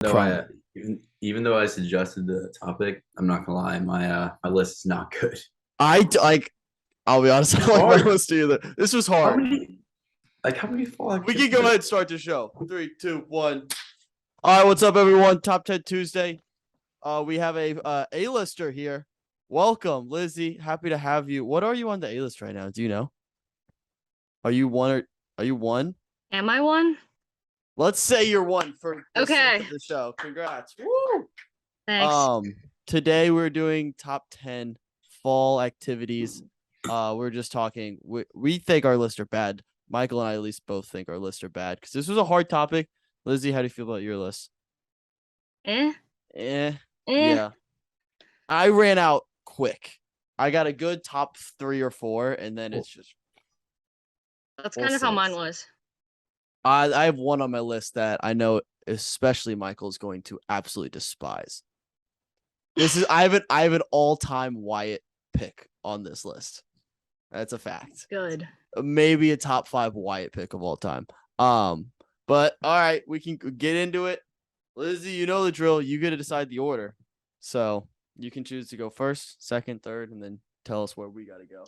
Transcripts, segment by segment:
Though I even though I suggested the topic, I'm not gonna lie, my list is not good. Like. I'll be honest. I It's don't like my hard. list either. This was How hard. many fall We can activities go are ahead and start the show. 3, 2, 1. All right, what's up, everyone? Top 10 Tuesday. We have a A-lister here. Welcome, Lizzie. Happy to have you. What are you on the A-list right now? Do you know? Are you one or are you one? Am I one? Let's say you're one for the sake Okay. of the show. Congrats. Woo! Thanks. Today we're doing top 10 fall activities. We're just talking. We think our lists are bad. Michael and I at least both think our lists are bad because this was a hard topic. Lizzie, how do you feel about your list? Eh? Yeah. I ran out quick. I got a good top 3 or 4, and then it's just. That's kind of how mine was. I have one on my list that I know, especially Michael, is going to absolutely despise. I have an all-time Wyatt pick on this list. That's a fact. Good. Maybe a top 5 Wyatt pick of all time. But all right, we can get into it. Lizzie, you know the drill. You get to decide the order. So you can choose to go first, second, third, and then tell us where we got to go.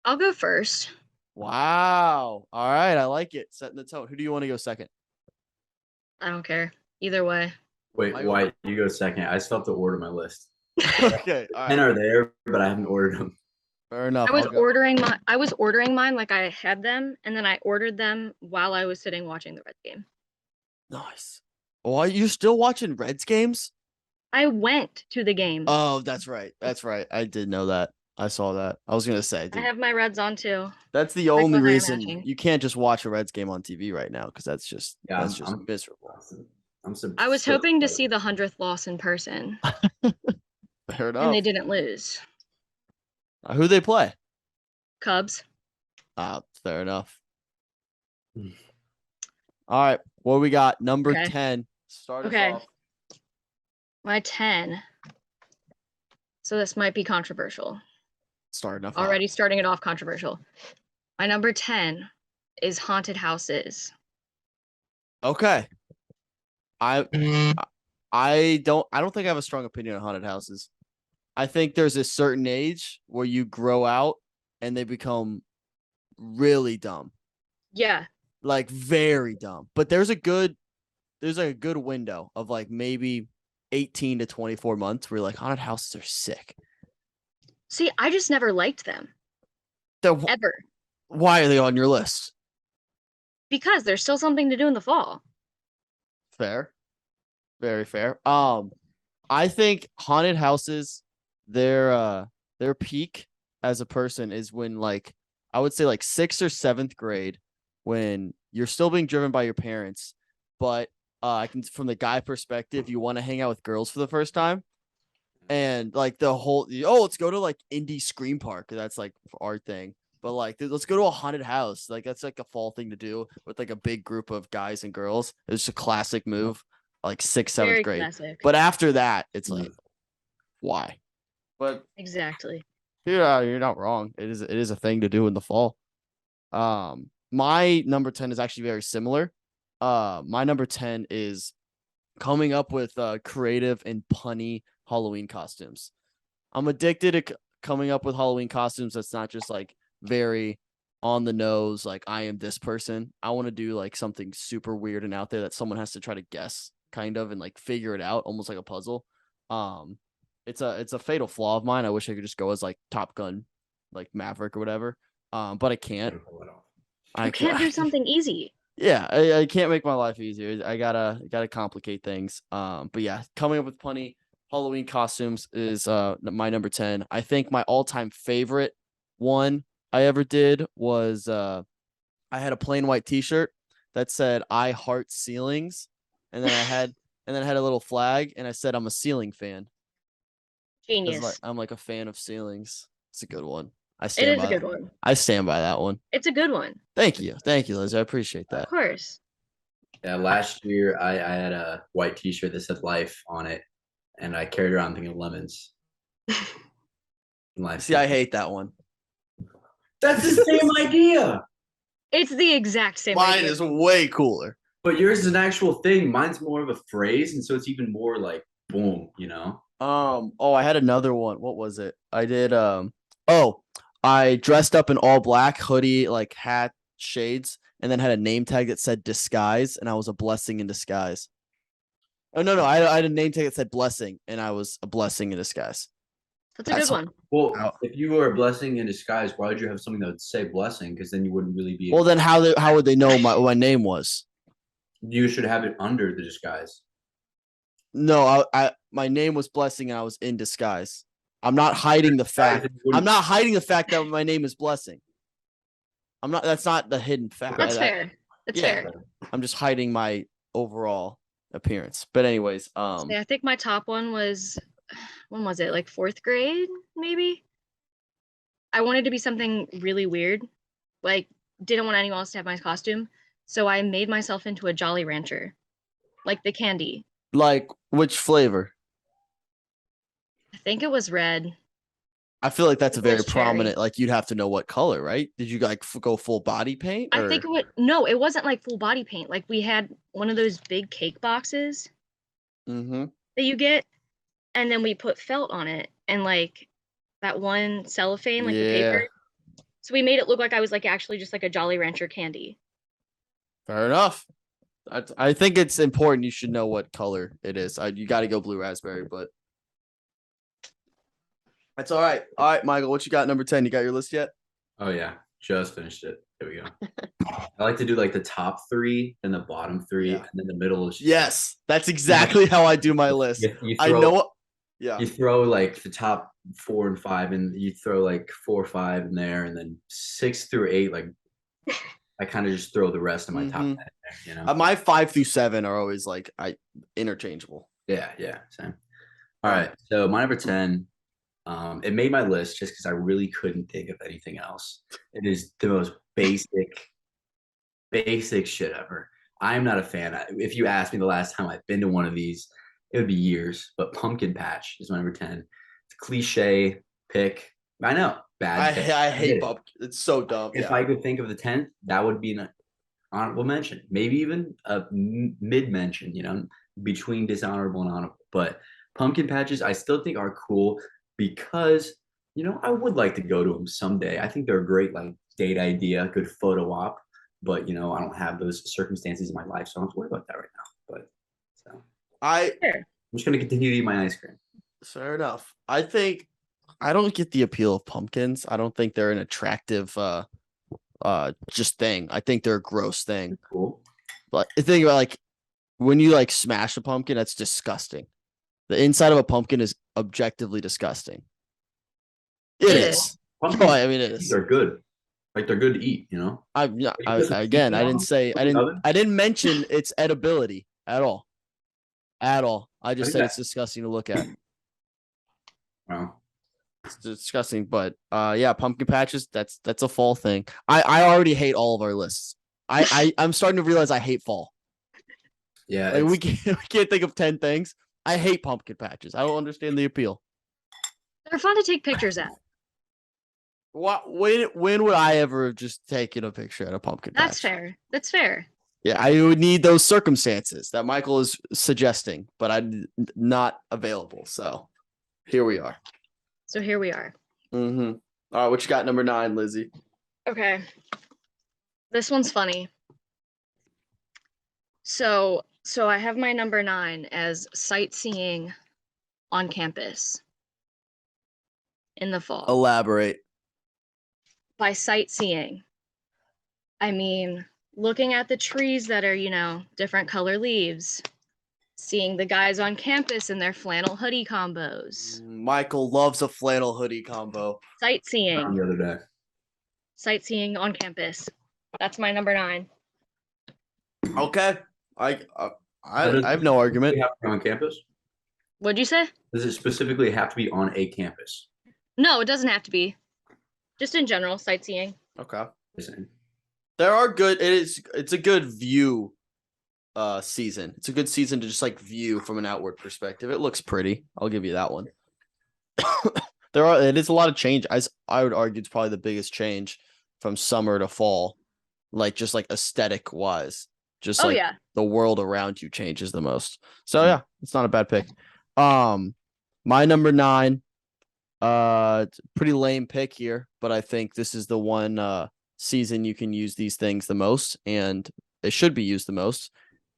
I'll go first. Wow. All right, I like it. Setting the tone. Who do you want to go second? I don't care. Either way. Wait, why you go second? I still have to order my list. Okay. All right. 10 are there, but I haven't ordered them. Fair enough. I was ordering mine like I had them, and then I ordered them while I was sitting watching the Reds game. Nice. Oh, are you still watching Reds games? I went to the game. Oh, that's right. That's right. I did know that. I saw that. I was gonna say, I have my Reds on too. That's the only reason you can't just watch a Reds game on TV right now, because that's just miserable. I was hoping to see the 100th loss in person. Fair enough. And they didn't lose. Who they play? Cubs. Fair enough. All right, what we got? Number 10. Start us off. My 10. So this might be controversial. Starting it off controversial. My number 10 is haunted houses. Okay. I don't think I have a strong opinion on haunted houses. I think there's a certain age where you grow out and they become really dumb. Yeah. Like very dumb. But there's like a good window of like maybe 18 to 24 months where you're like, haunted houses are sick. See, I just never liked them. Ever. Why are they on your list? Because there's still something to do in the fall. Fair. Very fair. I think haunted houses, their peak as a person is when, like, I would say like 6th or 7th grade, when you're still being driven by your parents, but I can, from the guy perspective, you want to hang out with girls for the first time. And like the whole, let's go to like indie scream park. That's like our thing. But like, let's go to a haunted house. Like that's like a fall thing to do with like a big group of guys and girls. It's a classic move, like 6th, 7th grade. Classic. But after that, it's like, why? But exactly. Yeah, you're not wrong. It is a thing to do in the fall. My number 10 is actually very similar. My number 10 is coming up with creative and punny Halloween costumes. I'm addicted to coming up with Halloween costumes that's not just like very on the nose, like I am this person. I want to do like something super weird and out there that someone has to try to guess kind of and like figure it out, almost like a puzzle. It's a fatal flaw of mine. I wish I could just go as like Top Gun, like Maverick or whatever. But I can't. You can't do something easy. Yeah, I can't make my life easier. I gotta complicate things. But yeah, coming up with punny Halloween costumes is my number 10. I think my all-time favorite one I ever did was I had a plain white t-shirt that said I heart ceilings, and then I had a little flag and I said I'm a ceiling fan. Genius. I'm like a fan of ceilings. It's a good one. It is a good one. I stand by that one. It's a good one. Thank you, Liz. I appreciate that. Of course. Yeah, last year I had a white t-shirt that said life on it, and I carried around thinking lemons. See, I hate that one. That's the same idea. It's the exact same Mine idea. is way cooler. But yours is an actual thing. Mine's more of a phrase, and so it's even more like boom, you know? Oh, I had another one. What was it? I did oh, I dressed up in all black, hoodie, like hat, shades, and then had a name tag that said disguise, and I was a blessing in disguise. Oh no, I had a name tag that said blessing, and I was a blessing in disguise. That's a good one. Well, Oh. if you were a blessing in disguise, why would you have something that would say blessing? Because then you wouldn't really be. Well, then how would they know my name was? You should have it under the disguise. No, I my name was blessing, and I was in disguise. I'm not hiding the fact. I'm not hiding the fact that my name is blessing. I'm not. That's not the hidden fact. That's fair. That's yeah. fair. I'm just hiding my overall appearance. But anyways, Yeah, I think my top one was, when was it? Like 4th grade, maybe? I wanted to be something really weird. Like, didn't want anyone else to have my costume. So I made myself into a Jolly Rancher. Like the candy. like which flavor? I think it was red. I feel like that's a It very was cherry. prominent. Like you'd have to know what color, right? Did you like go full body paint? I think it would, no, it wasn't like full body paint. Like we had one of those big cake boxes Mm-hmm. that you get, and then we put felt on it and like that one cellophane, like the Yeah. paper. So we made it look like I was like actually just like a Jolly Rancher candy. Fair enough. I think it's important. You should know what color it is. You got to go blue raspberry, but that's all right. All right, Michael, what you got? Number 10. You got your list yet? Oh yeah, just finished it. There we go. I like to do like the top 3 and the bottom 3, Yeah. and then the middle is Yes, that's exactly how I do my list. You I throw, know what. Yeah. You throw like the top 4 and 5, and you throw like 4 or 5 in there, and then 6 through 8, like I kind of just throw the rest of my top 10 in there, you know? My 5 through 7 are always like interchangeable. Yeah, same. All right, so my number 10, it made my list just because I really couldn't think of anything else. It is the most basic shit ever. I'm not a fan. If you asked me the last time I've been to one of these, it would be years. But pumpkin patch is my number 10. It's a cliche pick. I know, bad. Pick. I hate pumpkin. It's so dumb. If I could think of the 10th, that would be an honorable mention. Maybe even a mid mention. You know, between dishonorable and honorable. But pumpkin patches, I still think are cool because I would like to go to them someday. I think they're a great like date idea, good photo op. But I don't have those circumstances in my life, so I don't have to worry about that right now. But I'm just gonna continue to eat my ice cream. Fair enough. I think I don't get the appeal of pumpkins. I don't think they're an attractive just thing. I think they're a gross thing. Cool. But the thing about like when you like smash a pumpkin, that's disgusting. The inside of a pumpkin is objectively disgusting. It is. Pumpkins, I mean, it is. They're good. Like they're good to eat, I didn't mention its edibility at all. I just said it's disgusting to look at. Wow. It's disgusting, but yeah, pumpkin patches, that's a fall thing. I already hate all of our lists. I'm starting to realize I hate fall. Yeah. Like we can't think of 10 things. I hate pumpkin patches. I don't understand the appeal. They're fun to take pictures at. When would I ever have just taken a picture at a pumpkin patch? That's fair. Yeah, I would need those circumstances that Michael is suggesting, but I'm not available. So here we are. Mm-hmm. All right, what you got number 9, Lizzie? Okay. This one's funny. So I have my number 9 as sightseeing on campus in the fall. Elaborate. By sightseeing, I mean looking at the trees that are, different color leaves, seeing the guys on campus in their flannel hoodie combos. Michael loves a flannel hoodie combo. Sightseeing. The other day. Sightseeing on campus. That's my number 9. Okay. I have no argument. Does it have to be on campus? What'd you say? Does it specifically have to be on a campus? No, it doesn't have to be. Just in general, sightseeing. Okay. Listen. There are good. It's a good view season. It's a good season to just like view from an outward perspective. It looks pretty. I'll give you that one. It is a lot of change. I would argue it's probably the biggest change from summer to fall, like just like aesthetic wise. Just Oh like yeah. the world around you changes the most. So yeah, it's not a bad pick. My number 9, it's a pretty lame pick here, but I think this is the one season you can use these things the most, and it should be used the most.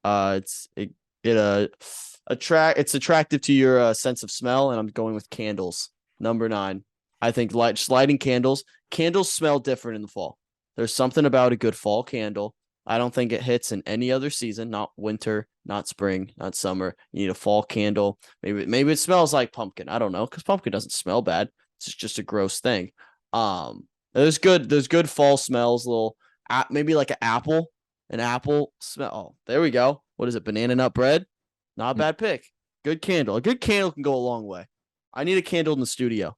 It's attractive to your sense of smell, and I'm going with candles. Number 9. I think lighting candles. Candles smell different in the fall. There's something about a good fall candle. I don't think it hits in any other season, not winter, not spring, not summer. You need a fall candle. Maybe it smells like pumpkin. I don't know, because pumpkin doesn't smell bad. It's just a gross thing. There's good fall smells, maybe like an apple smell. Oh, there we go. What is it? Banana nut bread? Not a bad pick. Good candle. A good candle can go a long way. I need a candle in the studio.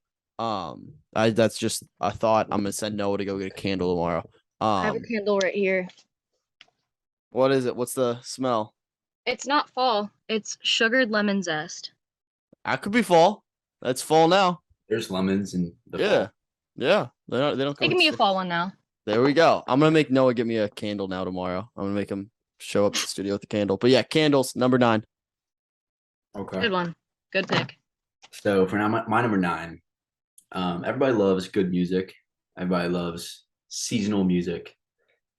That's just a thought. I'm gonna send Noah to go get a candle tomorrow. I have a candle right here. What is it? What's the smell? It's not fall. It's sugared lemon zest. That could be fall. That's fall now. There's lemons in the Yeah. fall. Yeah. They don't come Give in me a stick- fall one now. There we go. I'm gonna make Noah get me a candle now tomorrow. I'm gonna make him show up to the studio with the candle. But yeah, candles, number 9. Okay. Good one. Good pick. So for now, my number 9, everybody loves good music. Everybody loves seasonal music.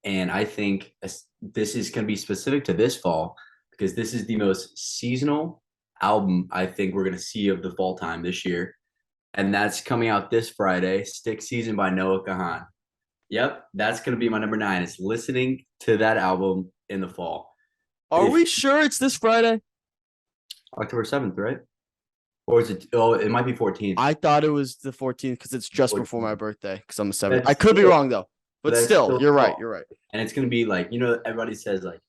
And I think this is going to be specific to this fall because this is the most seasonal album I think we're going to see of the fall time this year. And that's coming out this Friday, Stick Season by Noah Kahan. Yep, that's going to be my number 9. It's listening to that album in the fall. Are we sure it's this Friday? October 7th, right? Or is it? Oh, it might be 14th. I thought it was the 14th because it's just before my 14th. birthday because I'm a 7th. That's I could be still- wrong though, but that's still, still you're right. fall. You're right. And it's going to be like, everybody says like,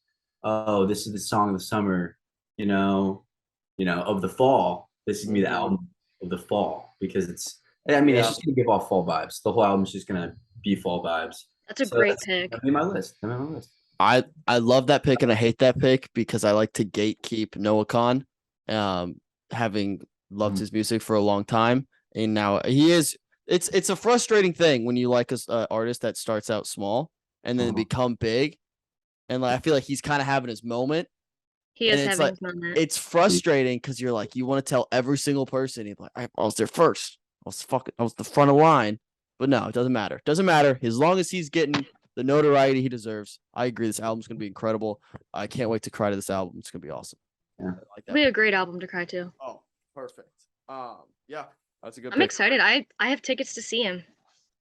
oh, this is the song of the summer, of the fall. This is going to be the Mhm. album of the fall because it's just going to give off fall vibes. The whole album's just going to be fall vibes. That's a great pick. That'll be my list. That'll be my list. I love that pick and I hate that pick because I like to gatekeep Noah Khan, having loved his music for a long time, and now he is. It's a frustrating thing when you like a artist that starts out small and then become big, and like I feel like he's kind of having his moment. He is And it's having like- his moment. It's frustrating because you're like you want to tell every single person, you're like I was there first, I was the front of line, but no, it doesn't matter. It doesn't matter as long as he's getting the notoriety he deserves. I agree. This album's gonna be incredible. I can't wait to cry to this album. It's gonna be awesome. Yeah. I like that. It'll be a great album to cry to. Oh, perfect. Yeah, that's a good. I'm pick. excited. I have tickets to see him.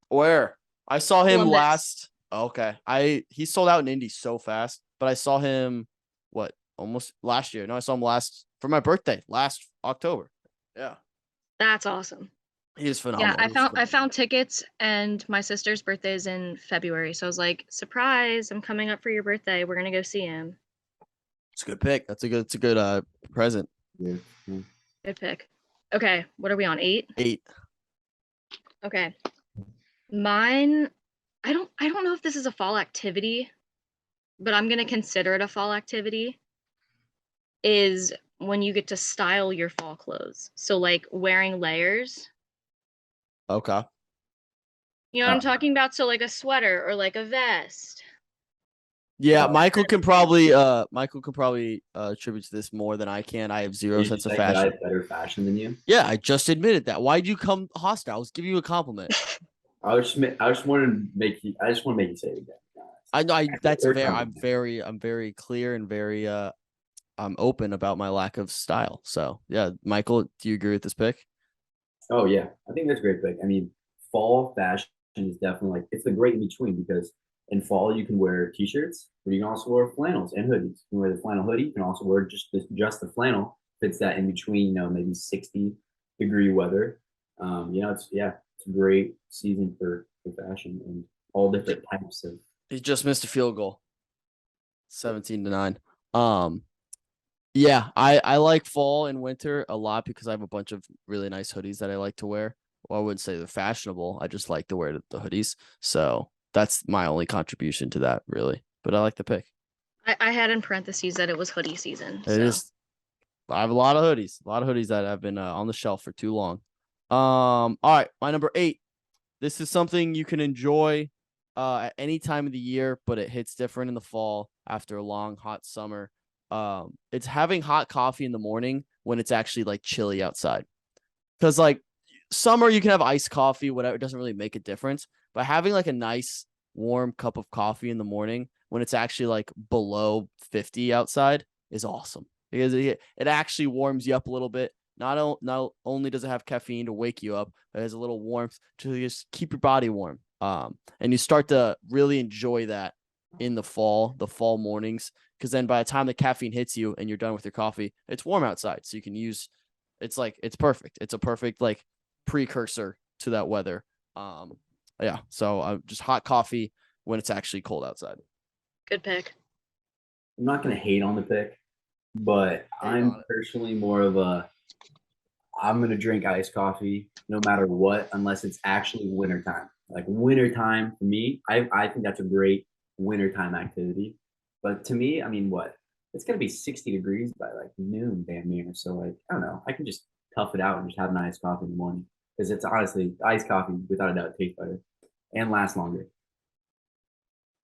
Where I saw him Columbus. last. Okay, he sold out in Indy so fast, but I saw him almost last year. No, I saw him last for my birthday last October. Yeah, That's awesome. he is phenomenal. Yeah, He was I found tickets, and my sister's birthday is in February, so I was like, surprise! I'm coming up for your birthday. We're gonna go see him. It's a good pick. It's a good present. Yeah. Good pick. Okay, what are we on? 8? 8. Okay. Mine, I don't know if this is a fall activity, but I'm gonna consider it a fall activity. Is when you get to style your fall clothes. So like wearing layers. Okay. You know what I'm talking about? So like a sweater or like a vest. Yeah, Oh, Michael can probably attribute to this more than I can. I have zero You sense of think that I fashion. have better fashion than you? Yeah, I just admitted that. Why'd you come hostile? I was giving you a compliment. I just want to make you. I just want to make you say it again. I know that's Third very. time. I'm very clear and very I'm open about my lack of style. So yeah, Michael, do you agree with this pick? Oh yeah, I think that's a great pick. I mean, fall fashion is definitely like it's the great in between because in fall you can wear t-shirts, but you can also wear flannels and hoodies. You can wear the flannel hoodie. You can also wear just the flannel. Fits that in between, maybe 60-degree weather. It's a great season for fashion and all different types of. He just missed a field goal. 17-9. Yeah, I like fall and winter a lot because I have a bunch of really nice hoodies that I like to wear. Well, I wouldn't say they're fashionable. I just like to wear the hoodies. So that's my only contribution to that, really. But I like the pick. I had in parentheses that it was hoodie season. It is. I have a lot of hoodies that have been on the shelf for too long. All right, my number 8. This is something you can enjoy at any time of the year, but it hits different in the fall after a long hot summer. It's having hot coffee in the morning when it's actually like chilly outside. Because like summer you can have iced coffee, whatever, it doesn't really make a difference. But having like a nice warm cup of coffee in the morning when it's actually like below 50 outside is awesome because it actually warms you up a little bit. Not only does it have caffeine to wake you up, it has a little warmth to just keep your body warm. And you start to really enjoy that in the fall mornings, because then by the time the caffeine hits you and you're done with your coffee, it's warm outside. So you can use, it's perfect. It's a perfect like precursor to that weather. Yeah. So just hot coffee when it's actually cold outside. Good pick. I'm not gonna hate on the pick, but I'm personally more of a I'm gonna drink iced coffee no matter what, unless it's actually wintertime. Like wintertime for me, I think that's a great wintertime activity. But to me, I mean, what? It's gonna be 60 degrees by like noon, damn near. So like, I don't know. I can just tough it out and just have an iced coffee in the morning because it's honestly iced coffee without a doubt tastes better and lasts longer.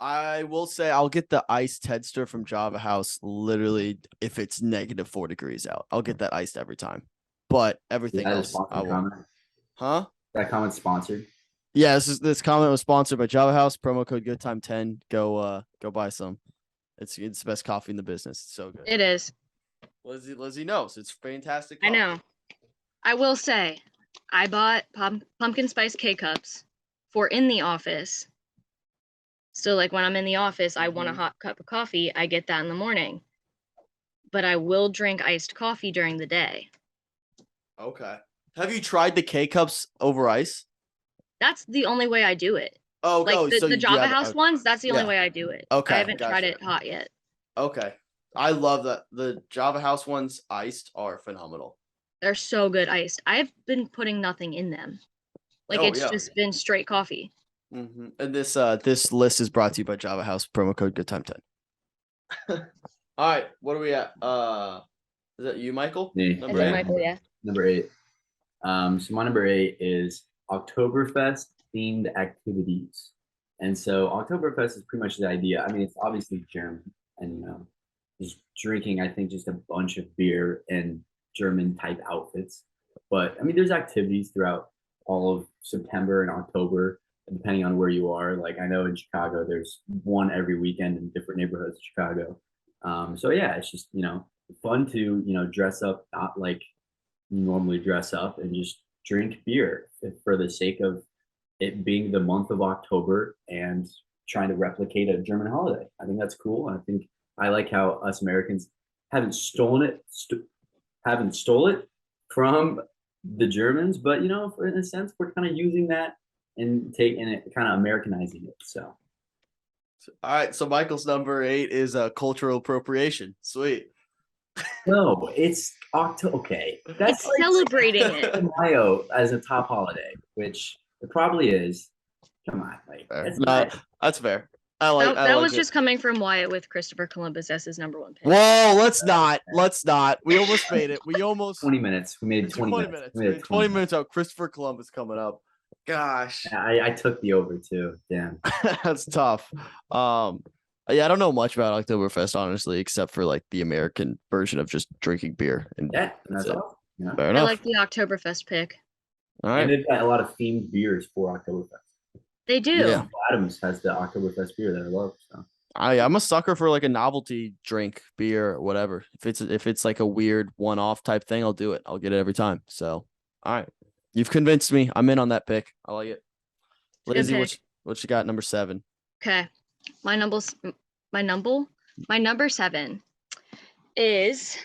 I will say I'll get the iced Tedster from Java House literally if it's -4 degrees out. I'll get that iced every time. But everything else, I will. Comment? Huh? That comment's sponsored. Yeah, this comment was sponsored by Java House. Promo code GoodTime10. Go buy some. It's the best coffee in the business. It's so good. It is. Lizzie knows it's fantastic coffee. I know. I will say, I bought pumpkin spice K-cups for in the office. So like when I'm in the office, I want a hot cup of coffee. I get that in the morning. But I will drink iced coffee during the day. Okay. Have you tried the K-cups over ice? That's the only way I do it. Oh, like the Java House ones, that's the only way I do it. Okay. I haven't tried it hot yet. Okay. I love that. The Java House ones iced are phenomenal. They're so good iced. I've been putting nothing in them. Like it's just been straight coffee. Mm-hmm. And this list is brought to you by Java House. Promo code GoodTime10. All right, what are we at? Is that you, Michael? Me. Number 8? Michael, yeah. Number 8. So my number 8 is Oktoberfest themed activities. And so Oktoberfest is pretty much the idea. I mean, it's obviously German and just drinking, I think, just a bunch of beer and German type outfits. But I mean, there's activities throughout all of September and October, depending on where you are. Like I know in Chicago, there's one every weekend in different neighborhoods of Chicago. So yeah, it's just, fun to, dress up, not like you normally dress up, and just drink beer for the sake of it being the month of October and trying to replicate a German holiday. I think that's cool. And I think I like how us Americans haven't stolen it from the Germans, but in a sense, we're kind of using that and taking it, kind of Americanizing it. So. All right. So Michael's number 8 is cultural appropriation. Sweet. No, it's October. Okay, that's like celebrating it. Mayo as a top holiday, which it probably is. Come on, like that's fair. That was just coming from Wyatt with Christopher Columbus as his number 1 pick. Whoa, let's not. We almost made it. We almost 20 minutes. We made 20 minutes. We made 20 minutes out. Christopher Columbus coming up. Gosh. I took the over too. Damn. That's tough. Yeah, I don't know much about Oktoberfest, honestly, except for like the American version of just drinking beer. And that's all. Yeah. Fair enough. I like the Oktoberfest pick. All right. And they've got a lot of themed beers for Oktoberfest. They do. Yeah. Adams has the Oktoberfest beer that I love. So. I'm a sucker for like a novelty drink, beer, or whatever. If it's like a weird one-off type thing, I'll do it. I'll get it every time. So, all right, you've convinced me. I'm in on that pick. I like it. Lizzie, what you got? Number 7. Okay, my number 7 is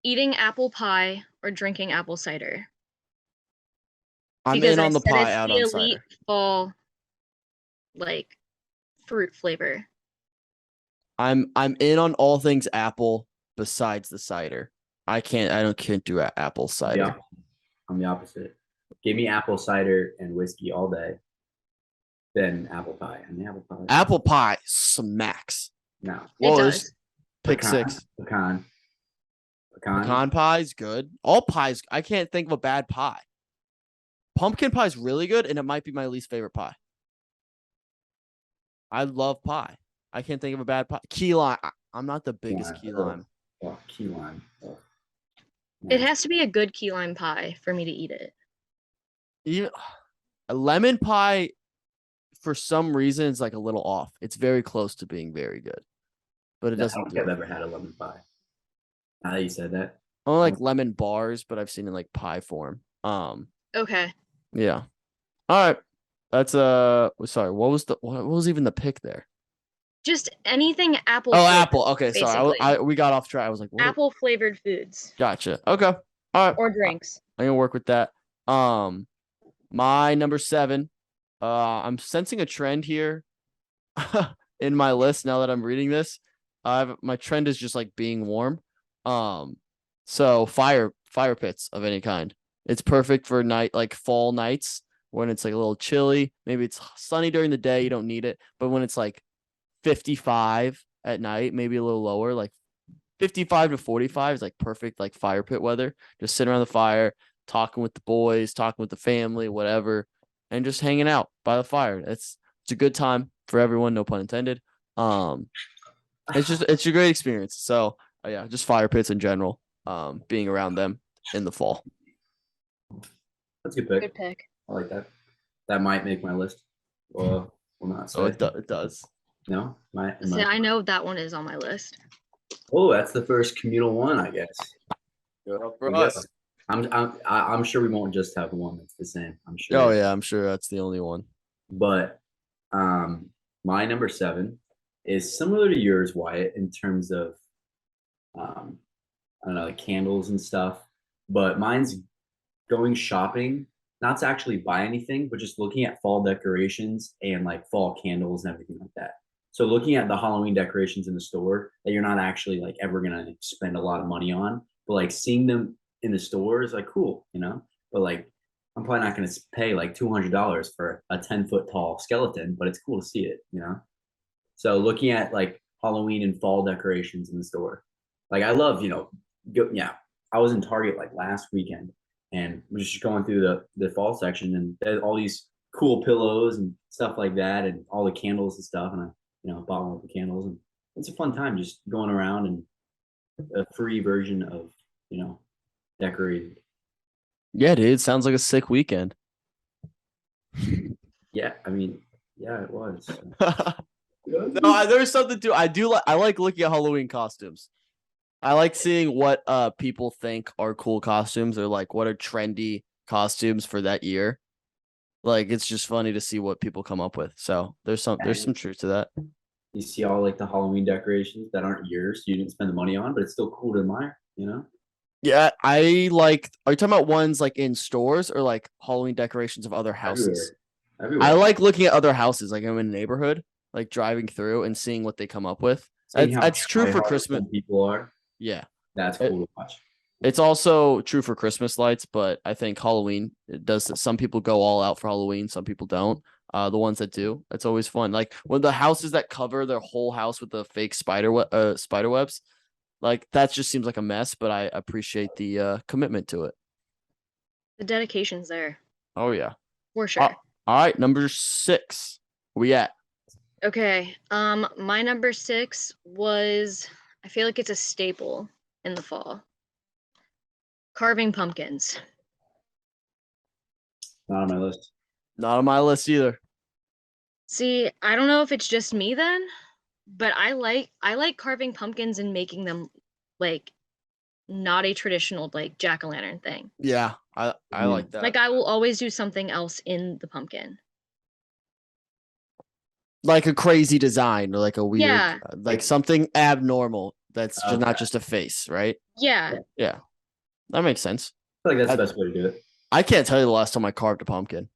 eating apple pie or drinking apple cider. I'm in on the pie, out on cider. Elite fall, like fruit flavor. I'm in on all things apple besides the cider. I can't do apple cider. Yeah, I'm the opposite. Give me apple cider and whiskey all day. Then apple pie. I mean, apple pie smacks. No. It does. Pick 6. Pecan pie is good. All pies. I can't think of a bad pie. Pumpkin pie is really good, and it might be my least favorite pie. I love pie. I can't think of a bad pie. Key lime. I'm not the biggest Lime, key oh. lime. Oh, key lime. Oh. It Nasty. has to be a good key lime pie for me to eat it. Even a lemon pie, for some reason, is like a little off. It's very close to being very good, but it I doesn't don't do think I've it. ever had a lemon pie. Now that you said that. I don't like lemon bars, but I've seen it in like pie form. Okay. Yeah. All right. That's sorry. What was even the pick there? Just anything apple. Oh, flavored, apple. Okay, sorry. basically. We got off track. I was like, what? Apple flavored foods Gotcha. Okay. All right. or drinks. I'm gonna work with that. My number 7. I'm sensing a trend here in my list now that I'm reading this. My trend is just like being warm. So fire pits of any kind. It's perfect for fall nights when it's like a little chilly. Maybe it's sunny during the day, you don't need it. But when it's like 55 at night, maybe a little lower, like 55 to 45 is like perfect, like fire pit weather. Just sitting around the fire, talking with the boys, talking with the family, whatever, and just hanging out by the fire. It's a good time for everyone, no pun intended. It's a great experience. So yeah, just fire pits in general. Being around them in the fall. That's a good pick. Good pick. I like that. That might make my list. Well, not. So it does. No, See, I know that one is on my list. Oh, that's the first communal one, I guess. For Yeah. us. I'm sure we won't just have one that's the same. I'm sure. Oh yeah, I'm sure that's the only one. But my number 7 is similar to yours, Wyatt, in terms of I don't know, like candles and stuff. But mine's going shopping, not to actually buy anything, but just looking at fall decorations and like fall candles and everything like that. So looking at the Halloween decorations in the store that you're not actually like ever gonna spend a lot of money on, but like seeing them in the store is like cool, you know. But like I'm probably not gonna pay like $200 for a 10-foot tall skeleton, but it's cool to see it, you know. So looking at like Halloween and fall decorations in the store, like I love, yeah. I was in Target like last weekend and we're just going through the fall section and there's all these cool pillows and stuff like that and all the candles and stuff and I bought one of the candles and it's a fun time just going around and a free version of decorated. Yeah, dude, sounds like a sick weekend. Yeah, I mean, yeah, it was. No, there's something to. I like looking at Halloween costumes. I like seeing what people think are cool costumes or like what are trendy costumes for that year. Like it's just funny to see what people come up with. So there's some truth to that. You see all like the Halloween decorations that aren't yours, you didn't spend the money on, but it's still cool to admire, you know? Yeah, I like. Are you talking about ones like in stores or like Halloween decorations of other houses? Everywhere. I like looking at other houses, like I'm in a neighborhood, like driving through and seeing what they come up with. That's true for Christmas. People are. Yeah, that's cool to watch. It's also true for Christmas lights, but I think Halloween it does. Some people go all out for Halloween, some people don't. The ones that do, it's always fun. Like when the houses that cover their whole house with the fake spider webs, like that just seems like a mess. But I appreciate the commitment to it. The dedication's there. Oh yeah, for sure. All right, number 6. Where we at? Okay. My number 6 was. I feel like it's a staple in the fall. Carving pumpkins. Not on my list. Not on my list either. See, I don't know if it's just me then, but I like carving pumpkins and making them like not a traditional like jack-o'-lantern thing. Yeah, I like that. Like I will always do something else in the pumpkin. Like a crazy design or like a weird, like something abnormal that's not just a face, right? Yeah. Yeah. That makes sense. I feel like that's the best way to do it. I can't tell you the last time I carved a pumpkin.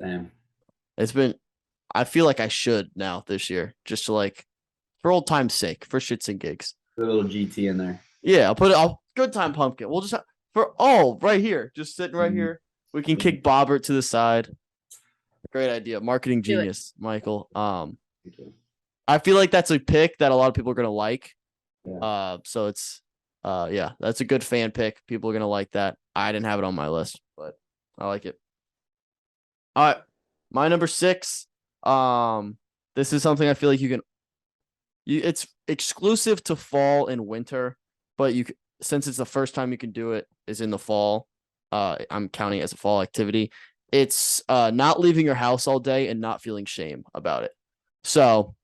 Damn. I feel like I should now this year, just to like, for old time's sake, for shits and gigs. Put a little GT in there. Yeah, good time pumpkin. We'll just right here, just sitting right here. We can kick Bobbert to the side. Great idea. Marketing genius, Michael. I feel like that's a pick that a lot of people are gonna like. Yeah. So it's that's a good fan pick. People are gonna like that. I didn't have it on my list, but I like it. All right. My number 6. This is something I feel like it's exclusive to fall and winter, but since it's the first time you can do it is in the fall, I'm counting it as a fall activity. It's not leaving your house all day and not feeling shame about it. So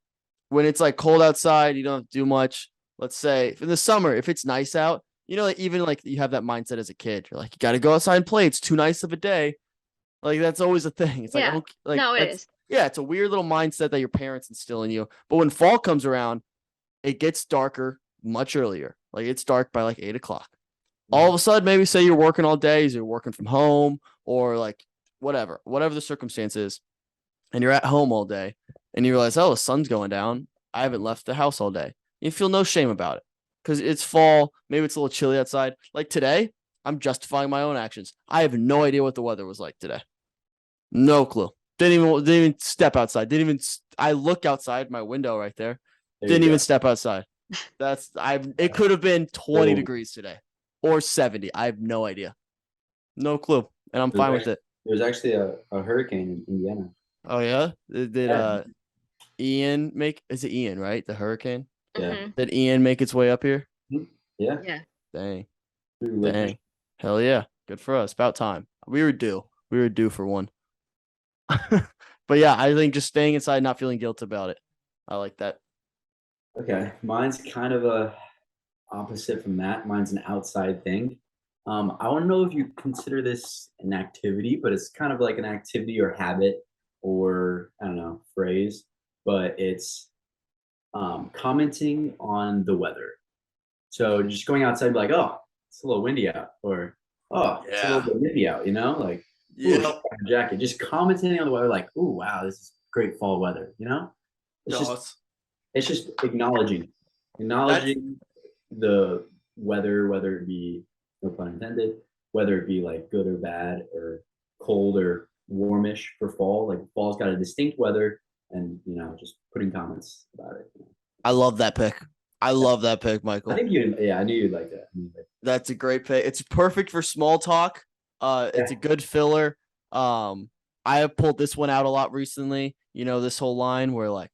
when it's like cold outside, you don't have to do much. Let's say in the summer, if it's nice out, like even like you have that mindset as a kid, you're like, you got to go outside and play. It's too nice of a day. Like that's always a thing. It's Yeah. like, okay, like No, it is. Yeah, it's a weird little mindset that your parents instill in you. But when fall comes around, it gets darker much earlier. Like it's dark by like 8 o'clock. All of a sudden, maybe say you're working all day, you're working from home, or like whatever the circumstance is, and you're at home all day, and you realize, oh, the sun's going down. I haven't left the house all day. You feel no shame about it because it's fall. Maybe it's a little chilly outside. Like today, I'm justifying my own actions. I have no idea what the weather was like today. No clue. Didn't even step outside. I look outside my window right there. Didn't even step outside. It could have been 20 degrees today or 70. I have no idea. No clue. And I'm fine with it. There's actually a hurricane in Indiana. Oh yeah? Did Ian is it Ian, right? The hurricane? Yeah. Mhm. Did Ian make its way up here? Yeah. Yeah. Dang. Hell yeah. Good for us. About time. We were due for one. But yeah, I think just staying inside, not feeling guilt about it. I like that. Okay. Mine's kind of a opposite from that. Mine's an outside thing. I don't know if you consider this an activity, but it's kind of like an activity or habit or I don't know, phrase, but it's commenting on the weather. So just going outside and be like, oh, it's a little windy out, or oh, it's a little bit windy out, like jacket. Just commenting on the weather, like, oh wow, this is great fall weather, It's just acknowledging the weather, whether it be, no pun intended, whether it be like good or bad or cold or warmish for fall. Like fall's got a distinct weather, and just putting comments about it. I love that pick. Michael. I think I knew you'd like that. That's a great pick. It's perfect for small talk. It's a good filler. I have pulled this one out a lot recently. This whole line where like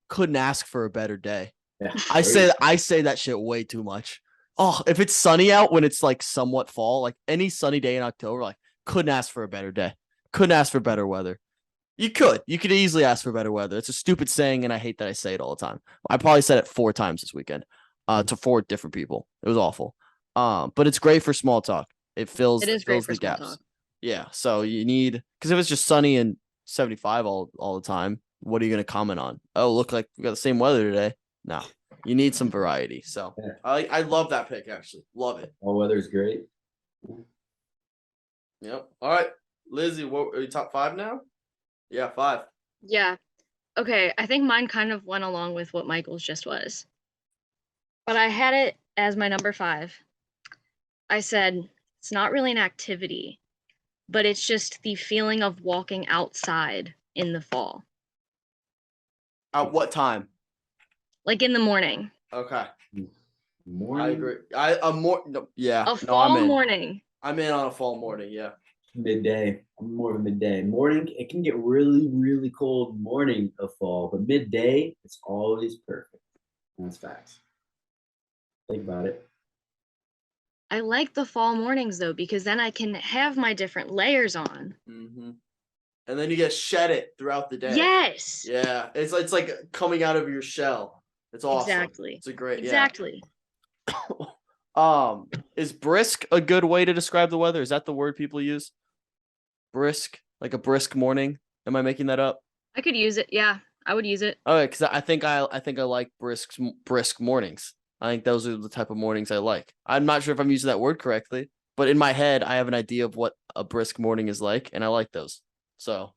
couldn't ask for a better day. Yeah. I say that shit way too much. Oh, if it's sunny out when it's like somewhat fall, like any sunny day in October, like couldn't ask for a better day. Couldn't ask for better weather. You could easily ask for better weather. It's a stupid saying, and I hate that I say it all the time. I probably said it 4 times this weekend, to 4 different people. It was awful. But it's great for small talk. It fills the gaps. Talk. Yeah. So you need, because if it's just sunny and 75 all the time, what are you going to comment on? Oh, look like we got the same weather today. No, you need some variety. So yeah. I love that pick, actually. Love it. All weather's great. Yep. All right. Lizzie, what are you, top 5 now? Yeah, 5. Yeah. Okay. I think mine kind of went along with what Michael's just was. But I had it as my number 5. I said, it's not really an activity, but it's just the feeling of walking outside in the fall. At what time? Like in the morning. Okay. Morning. I agree. A fall morning. I'm in on a fall morning, yeah. Midday. I'm more of a midday. Morning, it can get really, really cold morning of fall, but midday, it's always perfect. That's facts. Think about it. I like the fall mornings though, because then I can have my different layers on. Mm-hmm. And then you get shed it throughout the day. Yes. Yeah. It's like coming out of your shell. It's awesome. Exactly. It's a great. Exactly. Yeah. Is brisk a good way to describe the weather? Is that the word people use? Brisk, like a brisk morning. Am I making that up? I could use it. Yeah, I would use it. Okay, because I think I like brisk mornings. I think those are the type of mornings I like. I'm not sure if I'm using that word correctly, but in my head, I have an idea of what a brisk morning is like, and I like those. So,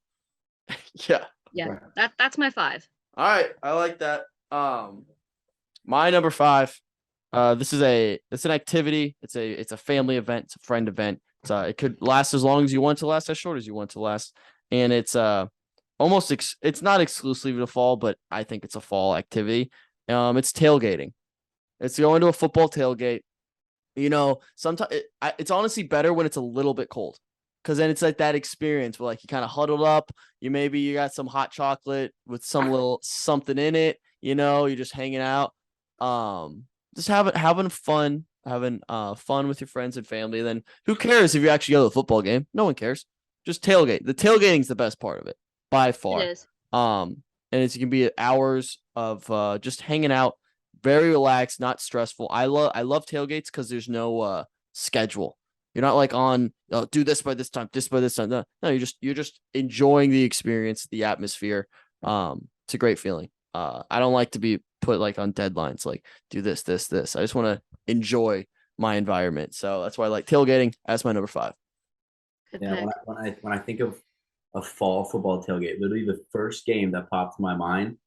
yeah. Yeah, that's my 5. All right, I like that. My number 5. It's an activity. It's a family event. It's a friend event. It could last as long as you want it to last, as short as you want it to last, and it's it's not exclusively to fall, but I think it's a fall activity. It's tailgating. It's going to a football tailgate. Sometimes it's honestly better when it's a little bit cold. Because then it's like that experience where like you kind of huddled up. You got some hot chocolate with some little something in it. You're just hanging out. Just having fun, having fun with your friends and family. Then who cares if you actually go to the football game? No one cares. Just tailgate. The tailgating's the best part of it by far. It is. And it can be hours of just hanging out, very relaxed, not stressful. I love tailgates because there's no schedule. You're not like on do this by this time, this by this time. No, you're just enjoying the experience, the atmosphere. It's a great feeling. I don't like to be put like on deadlines, like do this. I just want to enjoy my environment. So that's why I like tailgating as my number 5. Good Yeah, pick. when I think of a fall football tailgate, literally the first game that popped to my mind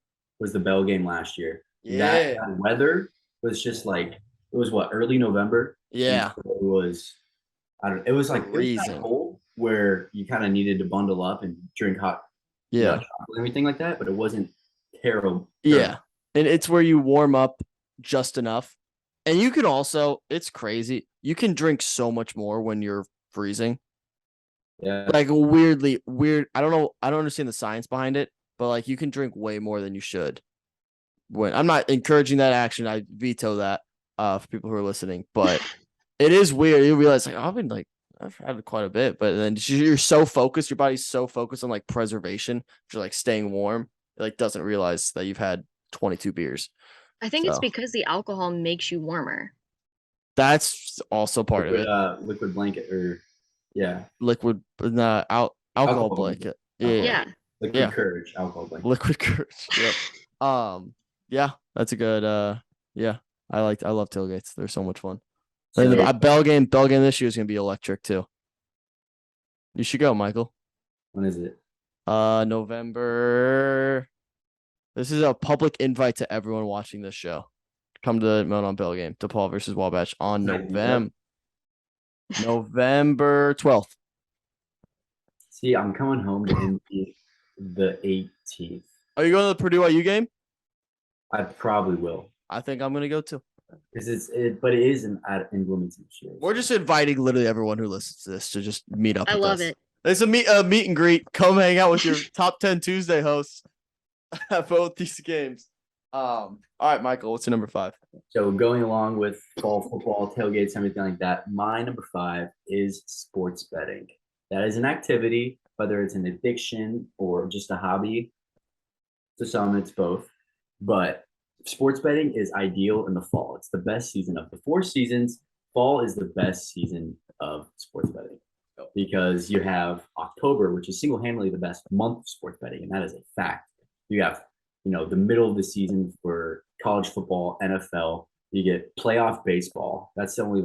was the Bell game last year. Yeah. That weather was just like it was early November. Yeah. And so it was it was like Freezing. cold where you kind of needed to bundle up and drink hot chocolate and everything like that, but it wasn't terrible. Yeah. And it's where you warm up just enough. And you can also, it's crazy. You can drink so much more when you're freezing. Yeah. Like weirdly weird. I don't understand the science behind it, but like you can drink way more than you should. When I'm not encouraging that action, I veto that for people who are listening, but it is weird. You realize like I've had quite a bit, but then you're so focused, your body's so focused on like preservation, you're like staying warm, it like doesn't realize that you've had 22 beers. I think it's because the alcohol makes you warmer. That's also part of it. Liquid blanket or liquid alcohol blanket. Yeah. Liquid courage, alcohol blanket. Liquid courage. Yep. Yeah, that's a good I love tailgates. They're so much fun. And the Bell game this year is gonna be electric too. You should go, Michael. When is it? November. This is a public invite to everyone watching this show. Come to the Monon Bell game, DePaul versus Wabash on November 12th. See, I'm coming home to NP the 18th. Are you going to the Purdue IU game? I probably will. I think I'm gonna go too. Because but it is in Bloomington. We're just inviting literally everyone who listens to this to just meet up. I love it. It's a meet and greet. Come hang out with your top 10 Tuesday hosts at both these games. All right, Michael, what's your number 5? So going along with fall football, tailgates, everything like that, my number 5 is sports betting. That is an activity, whether it's an addiction or just a hobby. To some, it's both. But sports betting is ideal in the fall. It's the best season of the 4 seasons. Fall is the best season of sports betting because you have October, which is single-handedly the best month of sports betting, and that is a fact. You have, the middle of the season for college football, NFL. You get playoff baseball. That's the only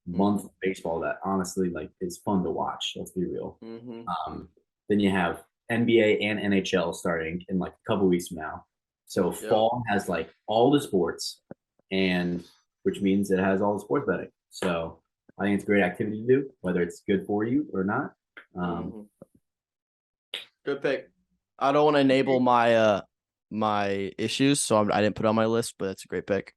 month of baseball that honestly is fun to watch. Let's be real. Mm-hmm. Then you have NBA and NHL starting in a couple weeks from now. So fall has all the sports, and which means it has all the sports betting. So I think it's a great activity to do, whether it's good for you or not. Good pick. I don't want to enable my my issues, so I didn't put it on my list, but that's a great pick.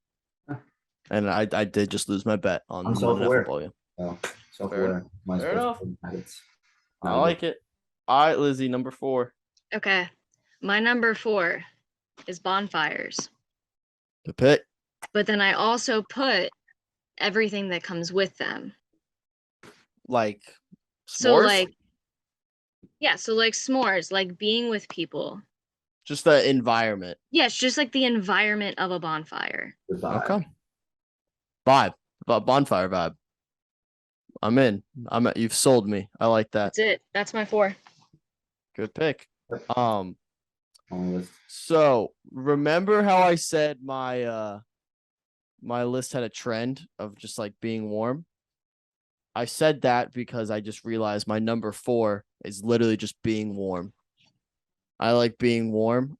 And I did just lose my bet on the football game. Oh, self-aware. Fair enough. I like it. All right, Lizzie, number 4. Okay. My number 4 is bonfires. Good pick. But then I also put everything that comes with them. Like s'mores? So s'mores, being with people. Just the environment. Yeah, it's just the environment of a bonfire. Okay. Vibe. Bonfire vibe. I'm in. You've sold me. I like that. That's it. That's my 4. Good pick. So remember how I said my my list had a trend of just being warm? I said that because I just realized my number 4 is literally just being warm. I like being warm,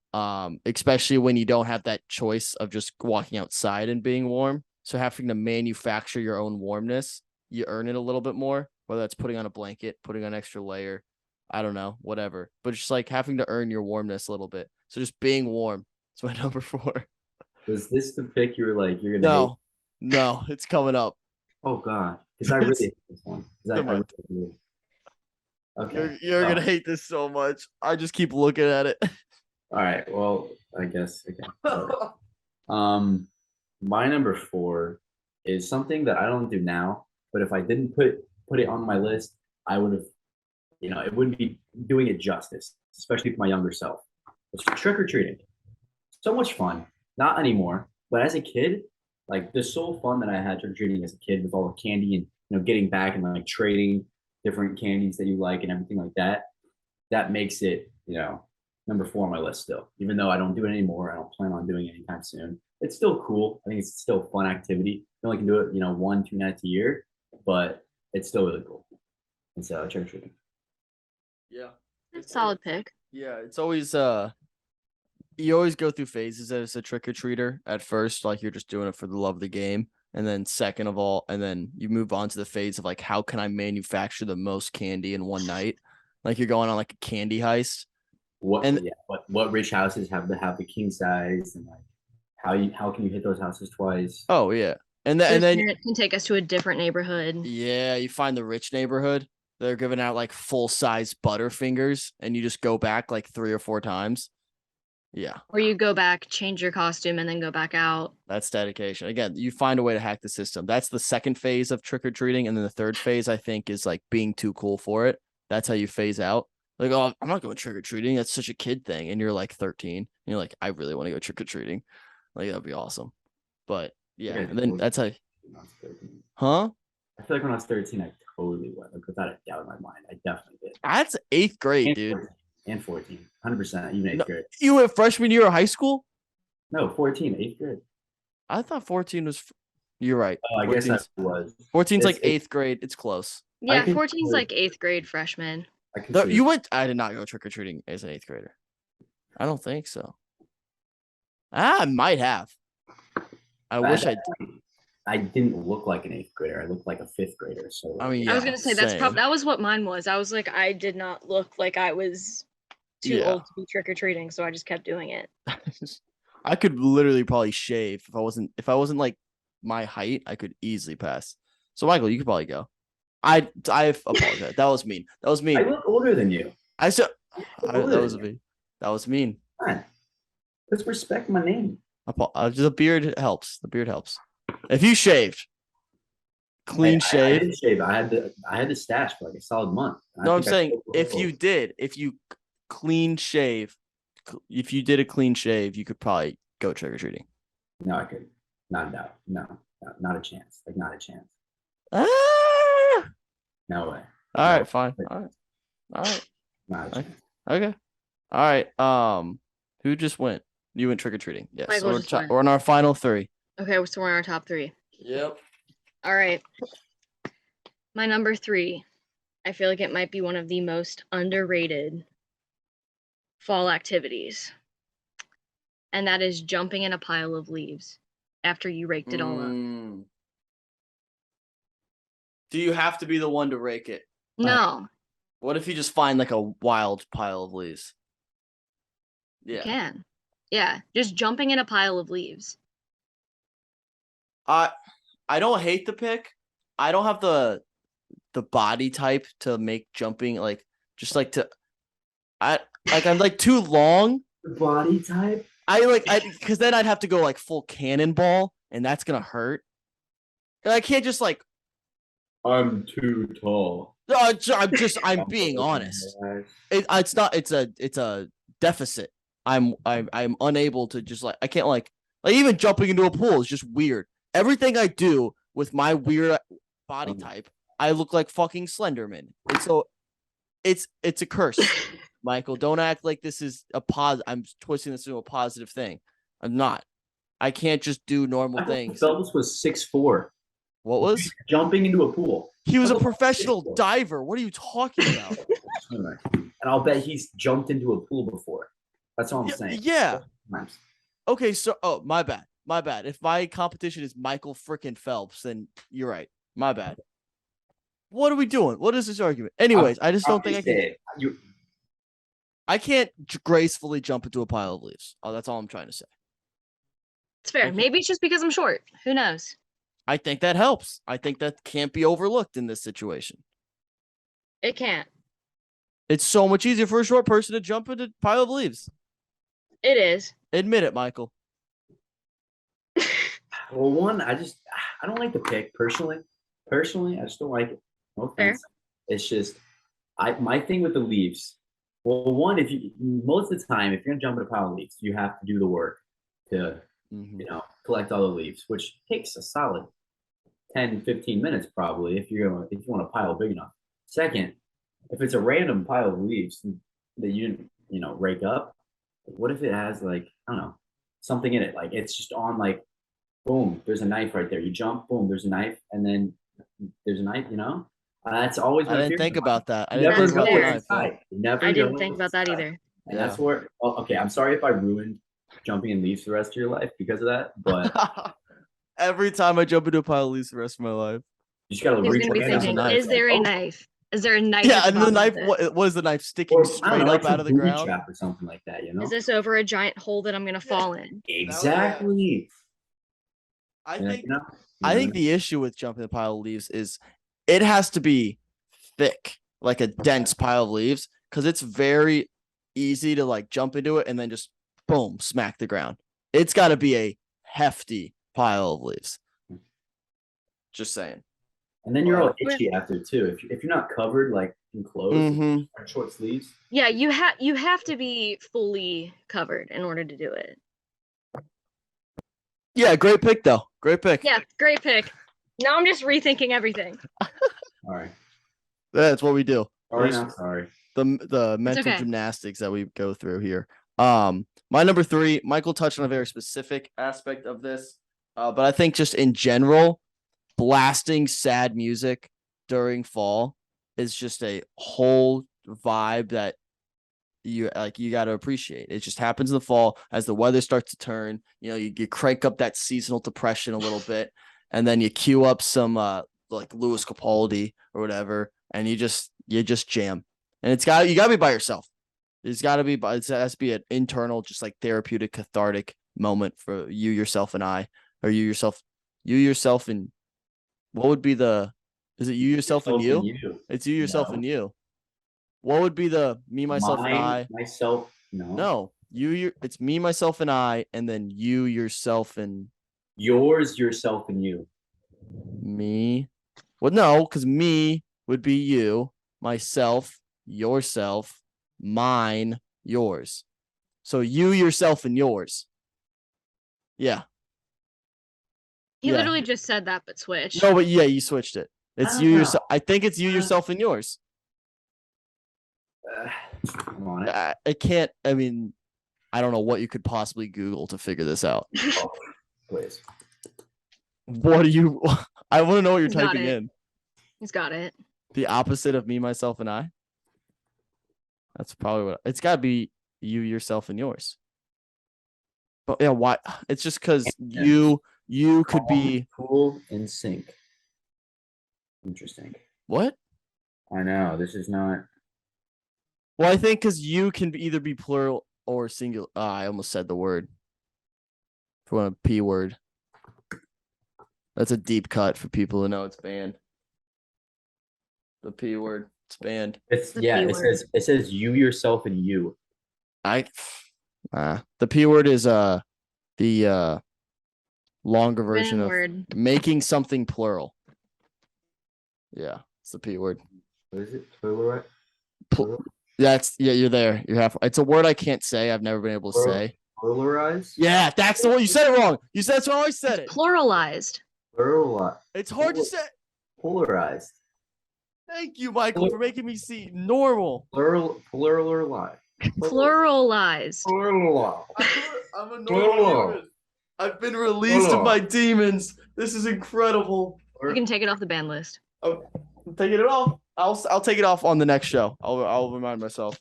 especially when you don't have that choice of just walking outside and being warm. So having to manufacture your own warmness, you earn it a little bit more, whether that's putting on a blanket, putting on an extra layer, I don't know, whatever. But just having to earn your warmness a little bit. So just being warm. It's my number 4. Was this the pick you were you're gonna hate? No, it's coming up. Oh God, because I really hate this one. Okay. You're so- gonna hate this so much. I just keep looking at it. All right. Well, I guess. Okay. So, my number 4 is something that I don't do now, but if I didn't put it on my list, I would have, it wouldn't be doing it justice, especially for my younger self. It's trick or treating. So much fun. Not anymore, but as a kid, like the sole fun that I had trick or treating as a kid with all the candy and getting back and like trading different candies that you like and everything like that. That makes it, number 4 on my list still. Even though I don't do it anymore, I don't plan on doing it anytime soon. It's still cool. I think it's still a fun activity. You only can do it, 1, 2 nights a year, but it's still really cool. And so trick or treating. Yeah. Solid pick. Yeah, it's always you always go through phases as a trick or treater. At first, like you're just doing it for the love of the game. And then second of all, and then you move on to the phase of like, how can I manufacture the most candy in one night? Like you're going on like a candy heist. What rich houses have the king size, and like how can you hit those houses twice? Oh yeah. And This then parent can take us to a different neighborhood. yeah, you find the rich neighborhood. They're giving out like full size Butterfingers, and you just go back like 3 or 4 times. Yeah. Or you go back, change your costume, and then go back out. That's dedication. Again, you find a way to hack the system. That's the second phase of trick or treating. And then the third phase, I think, is like being too cool for it. That's how you phase out. Like, oh, I'm not going trick or treating. That's such a kid thing. And you're like 13. And you're like, I really want to go trick or treating. Like, that'd be awesome. But yeah. And then that's how, huh? I feel like when I was 13, I totally went. Like, without a doubt in my mind, I definitely did. That's 8th grade, And dude. 14, and 14, 100%, even 8th grade. You went freshman year of high school? No, 14, 8th grade. I thought 14 was. You're right. Oh, I guess 14's I was. 14's like It's- 8th grade. It's close. Yeah, think 14's so. like 8th grade freshman. I consider- You went. I did not go trick or treating as an 8th grader. I don't think so. I might have. I wish I. I didn't look like an 8th grader. I looked like a 5th grader. So I mean, I was yeah, gonna say that was what mine was. I was like, I did not look like I was too Yeah. old to be trick or treating, so I just kept doing it. I could literally probably shave if I wasn't like my height. I could easily pass. So Michael, you could probably go. I apologize. That was mean. That was I mean. look older than you. I said older that than was you. mean. That was mean. Come on. Let's respect my name. The beard helps. The beard helps. If you shaved, clean I shave. didn't shave. I had the stash for like a solid month. And I No, I'm think I saying still look if old. you clean shave, if you did a clean shave, you could probably go trick or treating. No, I couldn't. Not a doubt. No, not a chance. Like not a chance. Ah! No way. All No. right, fine. All right. Not a Okay. chance. Okay. All right. Who just went? You went trick or treating. Yes. Michael We're, just went. we're on our final 3. Okay, so we're in our top 3. Yep. All right. My number 3. I feel like it might be one of the most underrated fall activities. And that is jumping in a pile of leaves after you raked it all up. Do you have to be the one to rake it? No, What if you just find like a wild pile of leaves? you Yeah. can. Yeah, just jumping in a pile of leaves. I don't hate the pick. I don't have the body type to make jumping like just like to I'm like too long. The body type. Because then I'd have to go like full cannonball and that's gonna hurt. And I can't just like I'm too tall. I'm being honest. It's not it's a deficit. I'm unable to just like I can't like even jumping into a pool is just weird. Everything I do with my weird body type, I look like fucking Slenderman. And so it's a curse. Michael, don't act like this is I'm twisting this into a positive thing. I'm not. I can't just do normal things. Phelps was 6'4". What was? Jumping into a pool. He was a Phelps was professional 6'4". diver. What are you talking about? And I'll bet he's jumped into a pool before. That's all I'm saying. Yeah. Sometimes. Okay, so my bad. My bad. If my competition is Michael freaking Phelps, then you're right. My bad. What are we doing? What is this argument? Anyways, I just don't think I can. I can't gracefully jump into a pile of leaves. Oh, that's all I'm trying to say. It's fair. Okay. Maybe it's just because I'm short. Who knows? I think that helps. I think that can't be overlooked in this situation. It can't. It's so much easier for a short person to jump into a pile of leaves. It is. Admit it, Michael. Well, one, I don't like the pick personally. Personally, I just don't like it. No offense. It's just my thing with the leaves. Well, one, if you most of the time, if you're gonna jump in a pile of leaves, you have to do the work to collect all the leaves, which takes a solid 10, 15 minutes probably if you want a pile big enough. Second, if it's a random pile of leaves that you didn't rake up, what if it has like, I don't know, something in it? Like it's just on like, boom, there's a knife right there. You jump, boom, there's a knife, and then there's a knife, That's always my I didn't fear. think about that. I Never didn't think go about the knife. inside. Never I go didn't think about that inside. either. And that's where, okay, I'm sorry if I ruined jumping in leaves the rest of your life because of that, but Every time I jump into a pile of leaves the rest of my life. you just gotta He's reach gonna be your hand thinking, out. is there a knife? Is there a knife? Yeah, at and the bottom knife. of it? What is the knife sticking Or, I don't straight know, up like out of the some booby ground? trap or something like that, Is this over a giant hole that I'm gonna fall in? Exactly. I Yeah, think. I think the issue with jumping the pile of leaves is it has to be thick, like a dense pile of leaves, because it's very easy to like jump into it and then just boom, smack the ground. It's got to be a hefty pile of leaves. Just saying. And then you're all itchy after too. If you're not covered like in clothes or short sleeves. Yeah, you have to be fully covered in order to do it. Yeah, great pick though. Great pick. Yeah, great pick. Now I'm just rethinking everything. All right. That's what we do. Sorry. The mental gymnastics that we go through here. My number 3, Michael touched on a very specific aspect of this, but I think just in general, blasting sad music during fall is just a whole vibe that you got to appreciate. It just happens in the fall as the weather starts to turn. You crank up that seasonal depression a little bit, and then you cue up some like Lewis Capaldi or whatever, and you just jam. And you gotta be by yourself. It has to be an internal, just like therapeutic, cathartic moment for you, yourself, and I, or you yourself, and what would be is it you, yourself, and you? It's you, yourself, and you. What would be the me, myself, and I? Myself, no. No, it's me, myself, and I, and then you, yourself, and yours, yourself, and you. Me. Well, no, because me would be you, myself, yourself, mine, yours. So you, yourself, and yours. Yeah. He literally just said that, but switched. No, but yeah, you switched it. It's you, yourself. I think it's you, yourself, and yours. Come on. I can't. I mean, I don't know what you could possibly Google to figure this out. Oh, please. What do you? I want to know what you're typing in. He's got it. The opposite of me, myself, and I. That's probably what it's got to be. You, yourself, and yours. But yeah, why? It's just because you could be cool in sync. Interesting. What? I know this is not. Well, I think because you can either be plural or singular. I almost said the word. For a P word. That's a deep cut for people who know it's banned. The P word. It's banned. It says you, yourself, and you. The P word is the longer version of making something plural. Yeah, it's the P word. What is it? Plural? You're there. You're half. It's a word I can't say. I've never been able to say. Pluralized? Yeah, that's the one. You said it wrong. You said that's how I said it. Pluralized. It's hard to say. Polarized. Thank you, Michael, for making me see normal. Pluralized. Pluralized. I'm a normal human. I've been released of my demons. This is incredible. You can take it off the ban list. Oh, I'm taking it off. I'll take it off on the next show. I'll remind myself.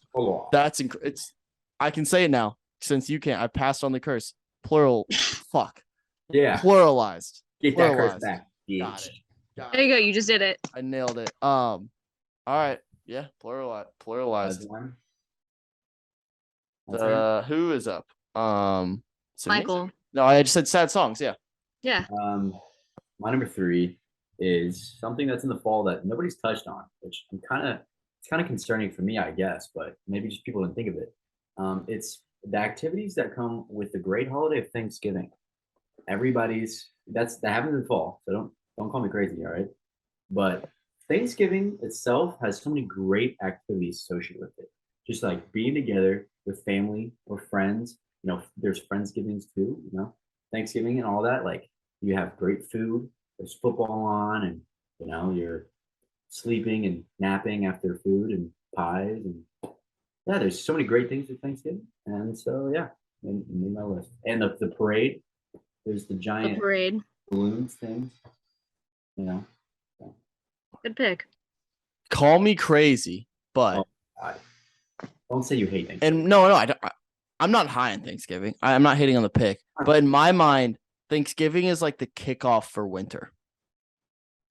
That's it's. I can say it now since you can't. I passed on the curse. Plural. Fuck. Yeah. Pluralized. Get that curse back. Got it. There you go. You just did it. I nailed it. All right. Yeah. Pluralized. Who is up? Michael. No, I just said sad songs. Yeah. Yeah. My number 3 is something that's in the fall that nobody's touched on, which I'm kind of it's kind of concerning for me, I guess, but maybe just people didn't think of it. It's the activities that come with the great holiday of Thanksgiving. That happens in fall, so don't call me crazy, all right? But Thanksgiving itself has so many great activities associated with it. Just like being together with family or friends. There's Friendsgivings too, Thanksgiving and all that. Like you have great food, there's football on, and you're sleeping and napping after food and pies and yeah, there's so many great things with Thanksgiving. And so yeah, made my list. And the parade, there's the The giant parade. balloons things, you know. Good pick. Call me crazy, but God. Don't say you hate Thanksgiving. and no, I don't. I'm not high on Thanksgiving. I'm not hating on the pick, but in my mind, Thanksgiving is like the kickoff for winter,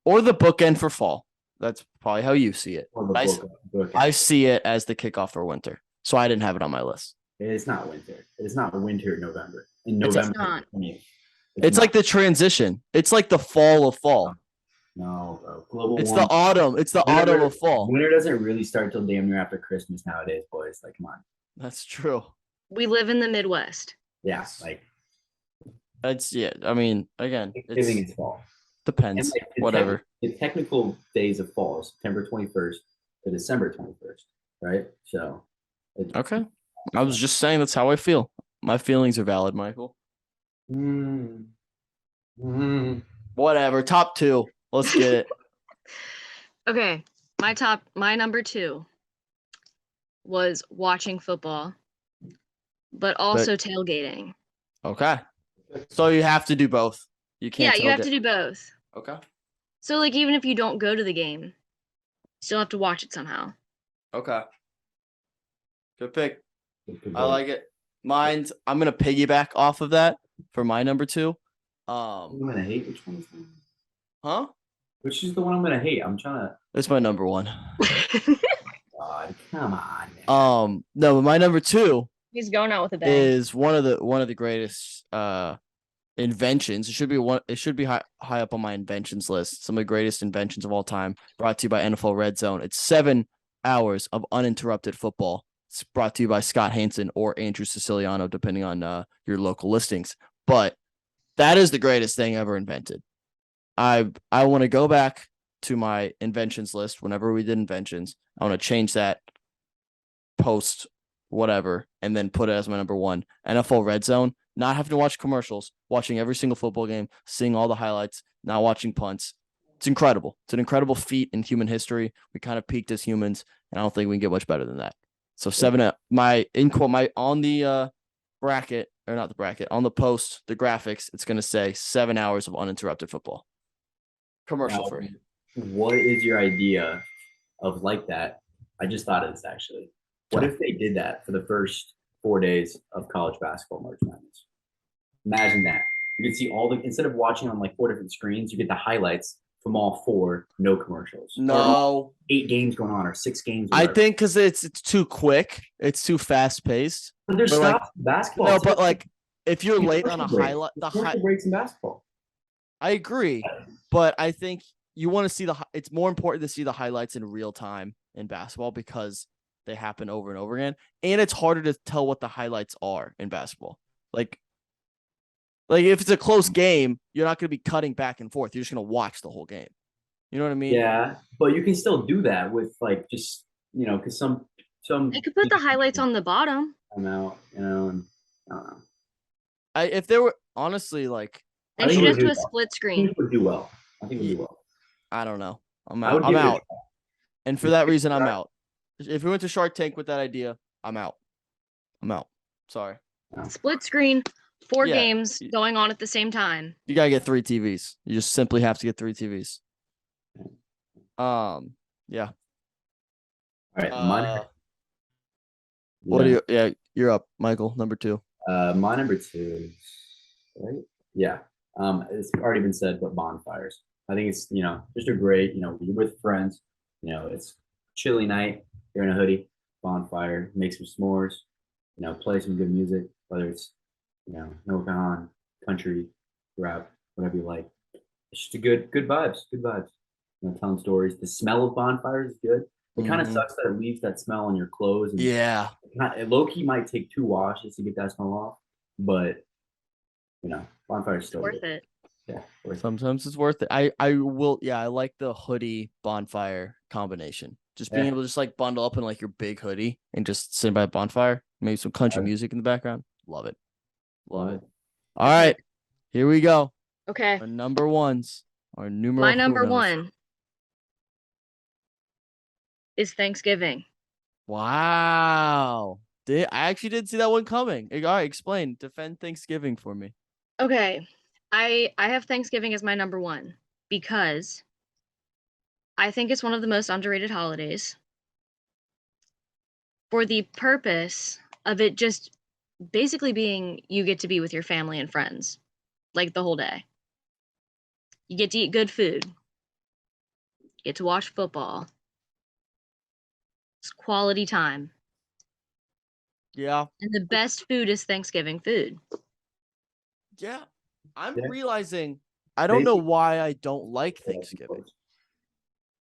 or the bookend for fall. That's probably how you see it. Or the I, book. I see it as the kickoff for winter, so I didn't have it on my list. It's not winter. It's not winter in November. In It's November, not. It's like the transition. It's like the fall of fall. No, bro. Global It's warming. the autumn. It's the Winter- autumn of fall. Winter doesn't really start till damn near after Christmas nowadays, boys. Like, come on. That's true. We live in the Midwest. Yeah, like That's yeah. I mean, again, Thanksgiving it is fall. depends. And, like, Whatever. The technical days of fall is September 21st to December 21st, right? So. Okay. I was just saying that's how I feel. My feelings are valid, Michael. Whatever. Top two. Let's get it. Okay. My number 2 was watching football, but also tailgating. Okay. So you have to do both. You can't. Yeah, you have to do both. Okay. So like even if you don't go to the game, you still have to watch it somehow. Okay. Good pick. I like it. Mine's. I'm gonna piggyback off of that for my number 2. I'm gonna hate which one is that? Huh? Which is the one I'm gonna hate? I'm trying to. It's my number 1. God, come on. Man. No, but my number 2 He's going out with a bang. is one of the greatest inventions. It should be high up on my inventions list. Some of the greatest inventions of all time. Brought to you by NFL Red Zone. It's 7 hours of uninterrupted football. It's brought to you by Scott Hansen or Andrew Siciliano, depending on your local listings. But that is the greatest thing ever invented. I want to go back to my inventions list whenever we did inventions. I want to change that post whatever and then put it as my number 1. NFL Red Zone, not having to watch commercials, watching every single football game, seeing all the highlights, not watching punts. It's incredible. It's an incredible feat in human history. We kind of peaked as humans, and I don't think we can get much better than that. So 7 on the bracket, or not the bracket, on the post, the graphics, it's going to say 7 hours of uninterrupted football. Commercial free. What is your idea of like that? I just thought of this actually. What if they did that for the first 4 days of college basketball March Madness? Imagine that. You could see instead of watching on like 4 different screens, you get the highlights from all 4, no commercials. No. 8 games going on or 6 games. I think because it's too quick. It's too fast paced. But there's basketball. No, but like if you're late on a highlight, breaks in basketball. I agree, but I think you want to see it's more important to see the highlights in real time in basketball because they happen over and over again. And it's harder to tell what the highlights are in basketball. Like if it's a close game, you're not going to be cutting back and forth. You're just going to watch the whole game. You know what I mean? Yeah, but you can still do that with like just because some they could put the highlights on the bottom. I'm out, and I don't know. If there were honestly like they should just do a split screen. I think it would do well. I don't know. I'm out. And for that reason, I'm out. If we went to Shark Tank with that idea, I'm out. Sorry. Split screen, 4 games going on at the same time. You gotta get 3 TVs. You just simply have to get 3 TVs. Yeah. All right. What do you? Yeah, you're up, Michael. Number 2. My number 2 is right. Yeah. It's already been said, but bonfires. I think it's just a great you're with friends. It's chilly night. You're in a hoodie, bonfire, make some s'mores. Play some good music, whether it's no con, country, rap, whatever you like. It's just a good vibes. Telling stories. The smell of bonfires is good. It kind of Mhm. sucks that it leaves that smell on your clothes. And Yeah. low key might take 2 washes to get that smell off, but bonfire's It's still worth good. it. Yeah, worth it. Sometimes it's worth it. I will. Yeah, I like the hoodie bonfire combination. Just being Yeah. able to just like bundle up in like your big hoodie and just sit by a bonfire. Maybe some country music in the background. Love it. Love it. All right, here we go. Okay. Our number ones. Our numero My number unos. one is Thanksgiving. Wow. I actually didn't see that one coming. All right, explain. Defend Thanksgiving for me. Okay. I have Thanksgiving as my number one because I think it's one of the most underrated holidays for the purpose of it just basically being you get to be with your family and friends like the whole day. You get to eat good food. You get to watch football. It's quality time. Yeah. And the best food is Thanksgiving food. Yeah. I'm Yeah. realizing I don't know why I don't like Thanksgiving.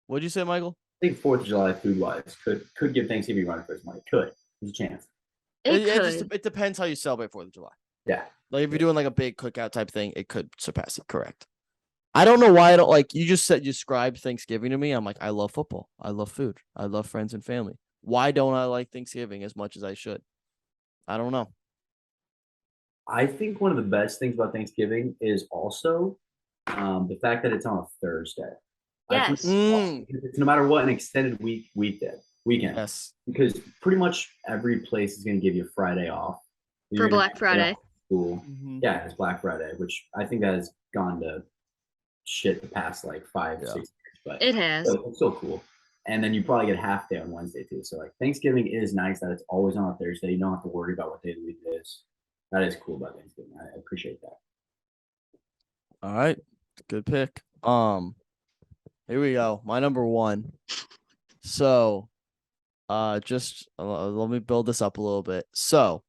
What'd you say, Michael? I think 4th of July food wise could give Thanksgiving run for its money. There's a chance. It depends how you celebrate 4th of July. Yeah. Like if you're doing like a big cookout type thing, it could surpass it. Correct. I don't know why I don't like. You just said you described Thanksgiving to me. I'm like, I love football. I love food. I love friends and family. Why don't I like Thanksgiving as much as I should? I don't know. I think one of the best things about Thanksgiving is also the fact that it's on a Thursday. Yes. It's no matter what, an extended weekend. Yes. Because pretty much every place is going to give you a Friday off. For Black Friday. School. Mm-hmm. Yeah, it's Black Friday, which I think that has gone to shit the past like 5, 6 years. But it has. It's still cool. And then you probably get a half day on Wednesday too. So like Thanksgiving is nice that it's always on a Thursday. You don't have to worry about what day of the week it is. That is cool about Thanksgiving. I appreciate that. All right. Good pick. Here we go. My number one. So, just let me build this up a little bit. So,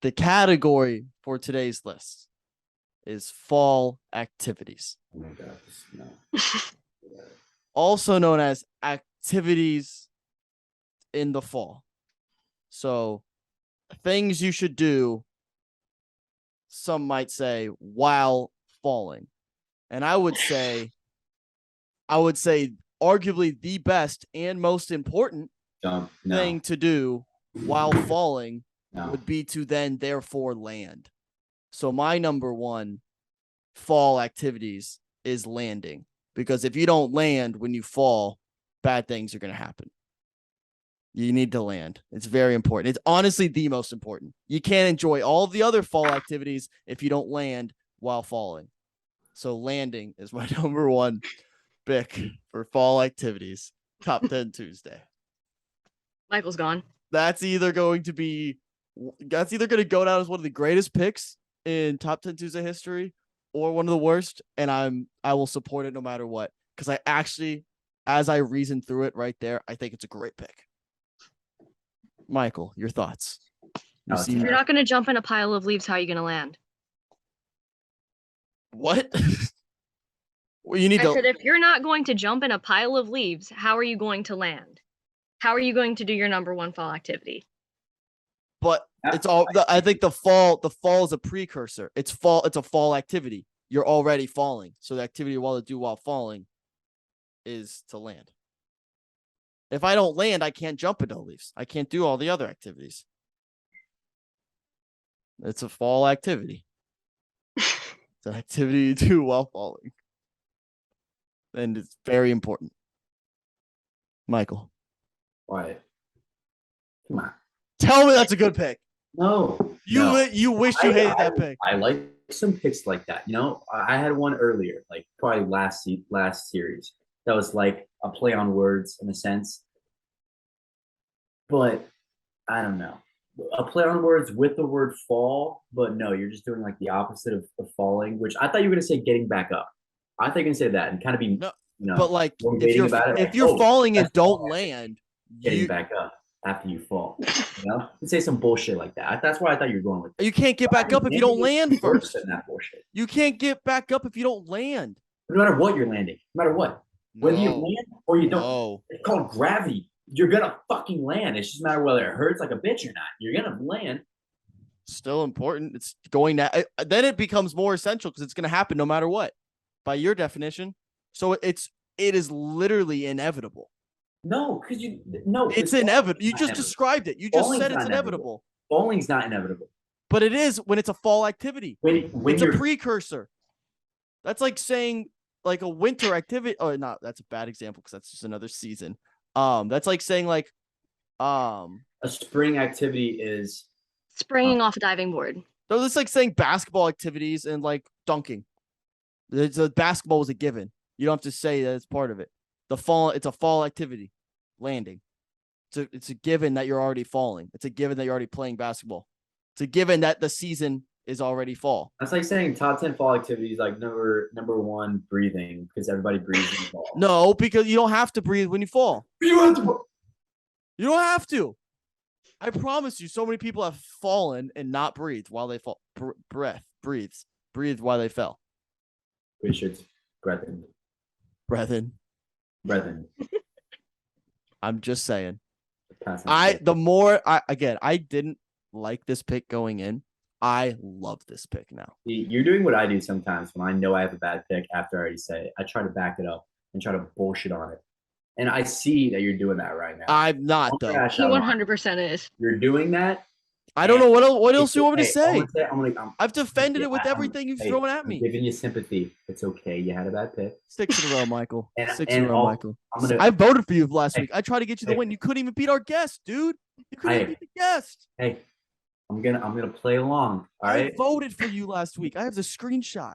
the category for today's list is fall activities. Oh my God. No. Also known as activities in the fall. So, things you should do, some might say, while falling. And I would say arguably the best and most important thing to do while falling would be to then therefore land. So my number one fall activities is landing, because if you don't land when you fall, bad things are going to happen. You need to land. It's very important. It's honestly the most important. You can't enjoy all of the other fall activities if you don't land while falling. So landing is my number one pick for fall activities. Top 10 Tuesday. Michael's gone. That's either going to go down as one of the greatest picks in Top 10 Tuesday history or one of the worst, and I will support it no matter what, because I actually, as I reason through it right there, I think it's a great pick. Michael, your thoughts? If you're not going to jump in a pile of leaves, how are you going to land? What? Well, you need I said, if you're not going to jump in a pile of leaves, how are you going to land? How are you going to do your number one fall activity? But it's all. I think the fall is a precursor. It's a fall activity. You're already falling, so the activity you want to do while falling is to land. If I don't land, I can't jump into the leaves. I can't do all the other activities. It's a fall activity. It's an activity you do while falling. And it's very important. Michael. Why? Come on. Tell me that's a good pick. No. You wish you hated that pick. I like some picks like that. I had one earlier, like probably last series, that was like a play on words in a sense. But I don't know. A play on words with the word fall, but no, you're just doing like the opposite of falling, which I thought you were gonna say getting back up. I thought you were gonna say that and kind of be but like if you're falling and don't land, getting back up after you fall. You say some bullshit like that. That's why I thought you were going with. You can't get back up if you don't land first. That bullshit. You can't get back up if you don't land. No matter what you're landing, no matter what, whether you land or you don't. It's called gravity. You're gonna fucking land. It's just a matter of whether it hurts like a bitch or not. You're gonna land. Still important. It's going to then it becomes more essential because it's going to happen no matter what, by your definition. So it is literally inevitable. No, because it's inevitable. You just described it. You just said it's inevitable. Bowling's not inevitable. But it is when it's a fall activity. When it's a precursor. That's like saying like a winter activity. Oh, not that's a bad example because that's just another season. That's like saying like a spring activity is springing off a diving board. So it's like saying basketball activities and like dunking. Basketball was a given. You don't have to say that it's part of it. It's a fall activity, landing. It's a given that you're already falling. It's a given that you're already playing basketball. It's a given that the season is already fall. That's like saying top 10 fall activities, like number one, breathing, because everybody breathes in the fall. No, because you don't have to breathe when you fall. You don't have to. You don't have to. I promise you, so many people have fallen and not breathed while they fall. Breathed while they fell. Pretty sure it's breathing. Breathing. I'm just saying. I didn't like this pick going in. I love this pick now. You're doing what I do sometimes when I know I have a bad pick after I already say it. I try to back it up and try to bullshit on it. And I see that you're doing that right now. I'm not, though. He 100% is. You're doing that. I don't know what else you want me to say. I've defended it with everything you've thrown at me. I'm giving you sympathy. It's okay. You had a bad pick. 6 in a row, Michael. 6 in a row, Michael. I voted for you last week. I tried to get you the win. You couldn't even beat our guest, dude. You couldn't even beat the guest. Hey, I'm gonna play along. All right. I voted for you last week. I have the screenshot.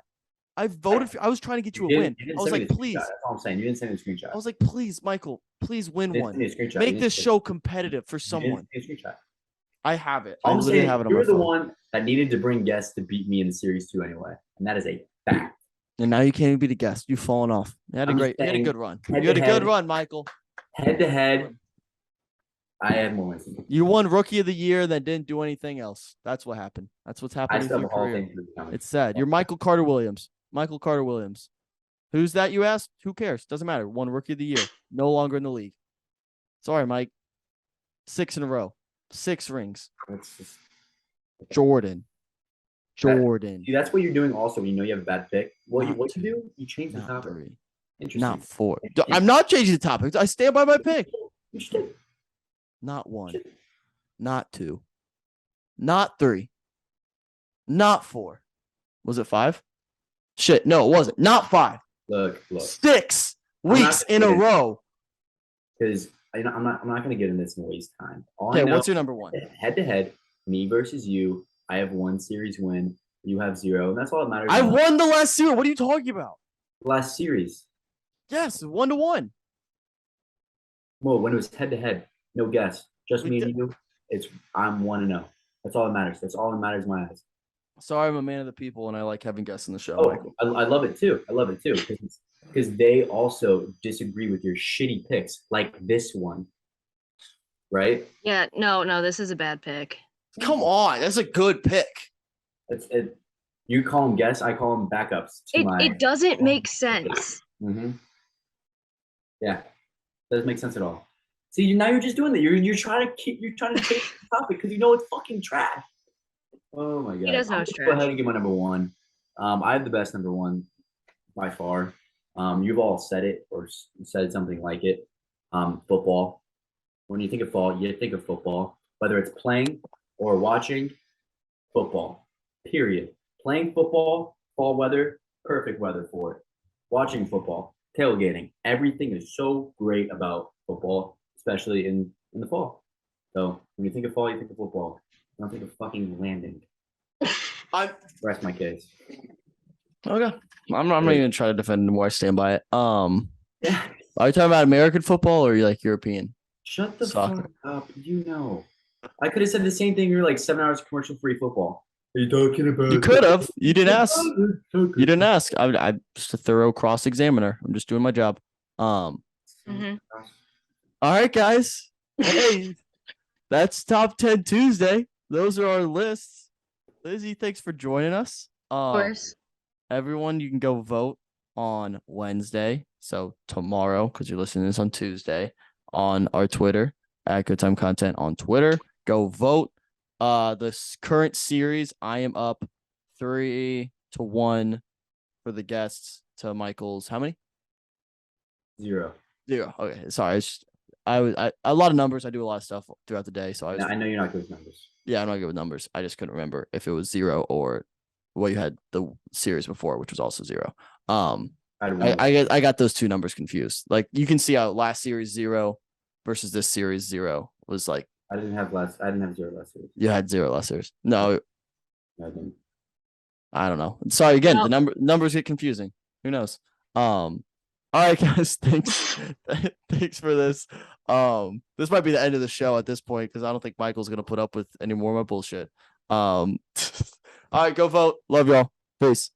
I voted for. I was trying to get you a win. I was like, please. That's all I'm saying. You didn't send me a screenshot. I was like, please, Michael, please win one. Make Make this show competitive for someone. I have it. I literally have it on my phone. You're the one that needed to bring guests to beat me in series 2 anyway, and that is a fact. And now you can't even be the guest. You've fallen off. You had a good run. You had a good run, Michael. Head to head, I had more wins. You won Rookie of the Year, then didn't do anything else. That's what happened. That's what's happening in your career. It's sad. You're Michael Carter Williams. Michael Carter Williams. Who's that, you asked? Who cares? Doesn't matter. Won Rookie of the Year. No longer in the league. Sorry, Mike. 6 in a row. 6 rings. Jordan. See, that's what you're doing also when you know you have a bad pick. What you do? You change the topic. 3. Not 4. I'm not changing the topic. I stand by my pick. Not 1. Not 2. Not 3. Not 4. Was it 5? Shit, no, it wasn't. Not 5. Look. 6 weeks in a row. Because I'm not going to get in this and waste time. Okay, what's your number 1? Head to head, me versus you. I have 1 series win. You have 0, and that's all that matters. I won the last series. What are you talking about? Last series. Yes, 1-1. Well, when it was head to head, no guess, just me and you. I'm 1-0. That's all that matters. That's all that matters in my eyes. Sorry, I'm a man of the people, and I like having guests in the show. Oh, I love it too. Because they also disagree with your shitty picks, like this one, right? Yeah, no, this is a bad pick. Come on, that's a good pick. You call them guests, I call them backups. It doesn't make sense. Mm-hmm. Yeah, doesn't make sense at all. See, now you're just doing that. You're trying to change the topic because you know it's fucking trash. Oh my god! He does know it's trash. Go ahead and get my number 1. I have the best number 1 by far. You've all said it or said something like it. Football. When you think of fall, you think of football. Whether it's playing or watching, football. Period. Playing football, fall weather, perfect weather for it. Watching football, tailgating. Everything is so great about football, especially in the fall. So when you think of fall, you think of football. I don't think of fucking landing. Rest my case. Okay. I'm not even trying to defend anymore. I stand by it. Yeah. Are you talking about American football or are you like European? Shut the fuck up. You know. I could have said the same thing. You're like 7 hours commercial-free football. Are you talking about? You could have. You didn't ask. You didn't ask. I'm just a thorough cross-examiner. I'm just doing my job. Mm-hmm. All right, guys. Hey, that's Top 10 Tuesday. Those are our lists. Lizzie, thanks for joining us. Of course. Everyone, you can go vote on Wednesday. So tomorrow, because you're listening to this on Tuesday. on our Twitter at Good Time Content on Twitter. Go vote. Current series, I am up 3-1 for the guests to Michael's. How many? 0. 0. Okay, sorry. I a lot of numbers. I do a lot of stuff throughout the day, so I know you're not good with numbers. Yeah, I'm not good with numbers. I just couldn't remember if it was 0 or what you had the series before, which was also 0. I got those two numbers confused. Like you can see how last series 0 versus this series 0 was like. I didn't have 0 last series. You had 0 last series. No, I didn't. I don't know. Sorry again. The numbers get confusing. Who knows? All right, guys. Thanks. Thanks for this. This might be the end of the show at this point because I don't think Michael's gonna put up with any more of my bullshit. All right, go vote. Love y'all. Peace.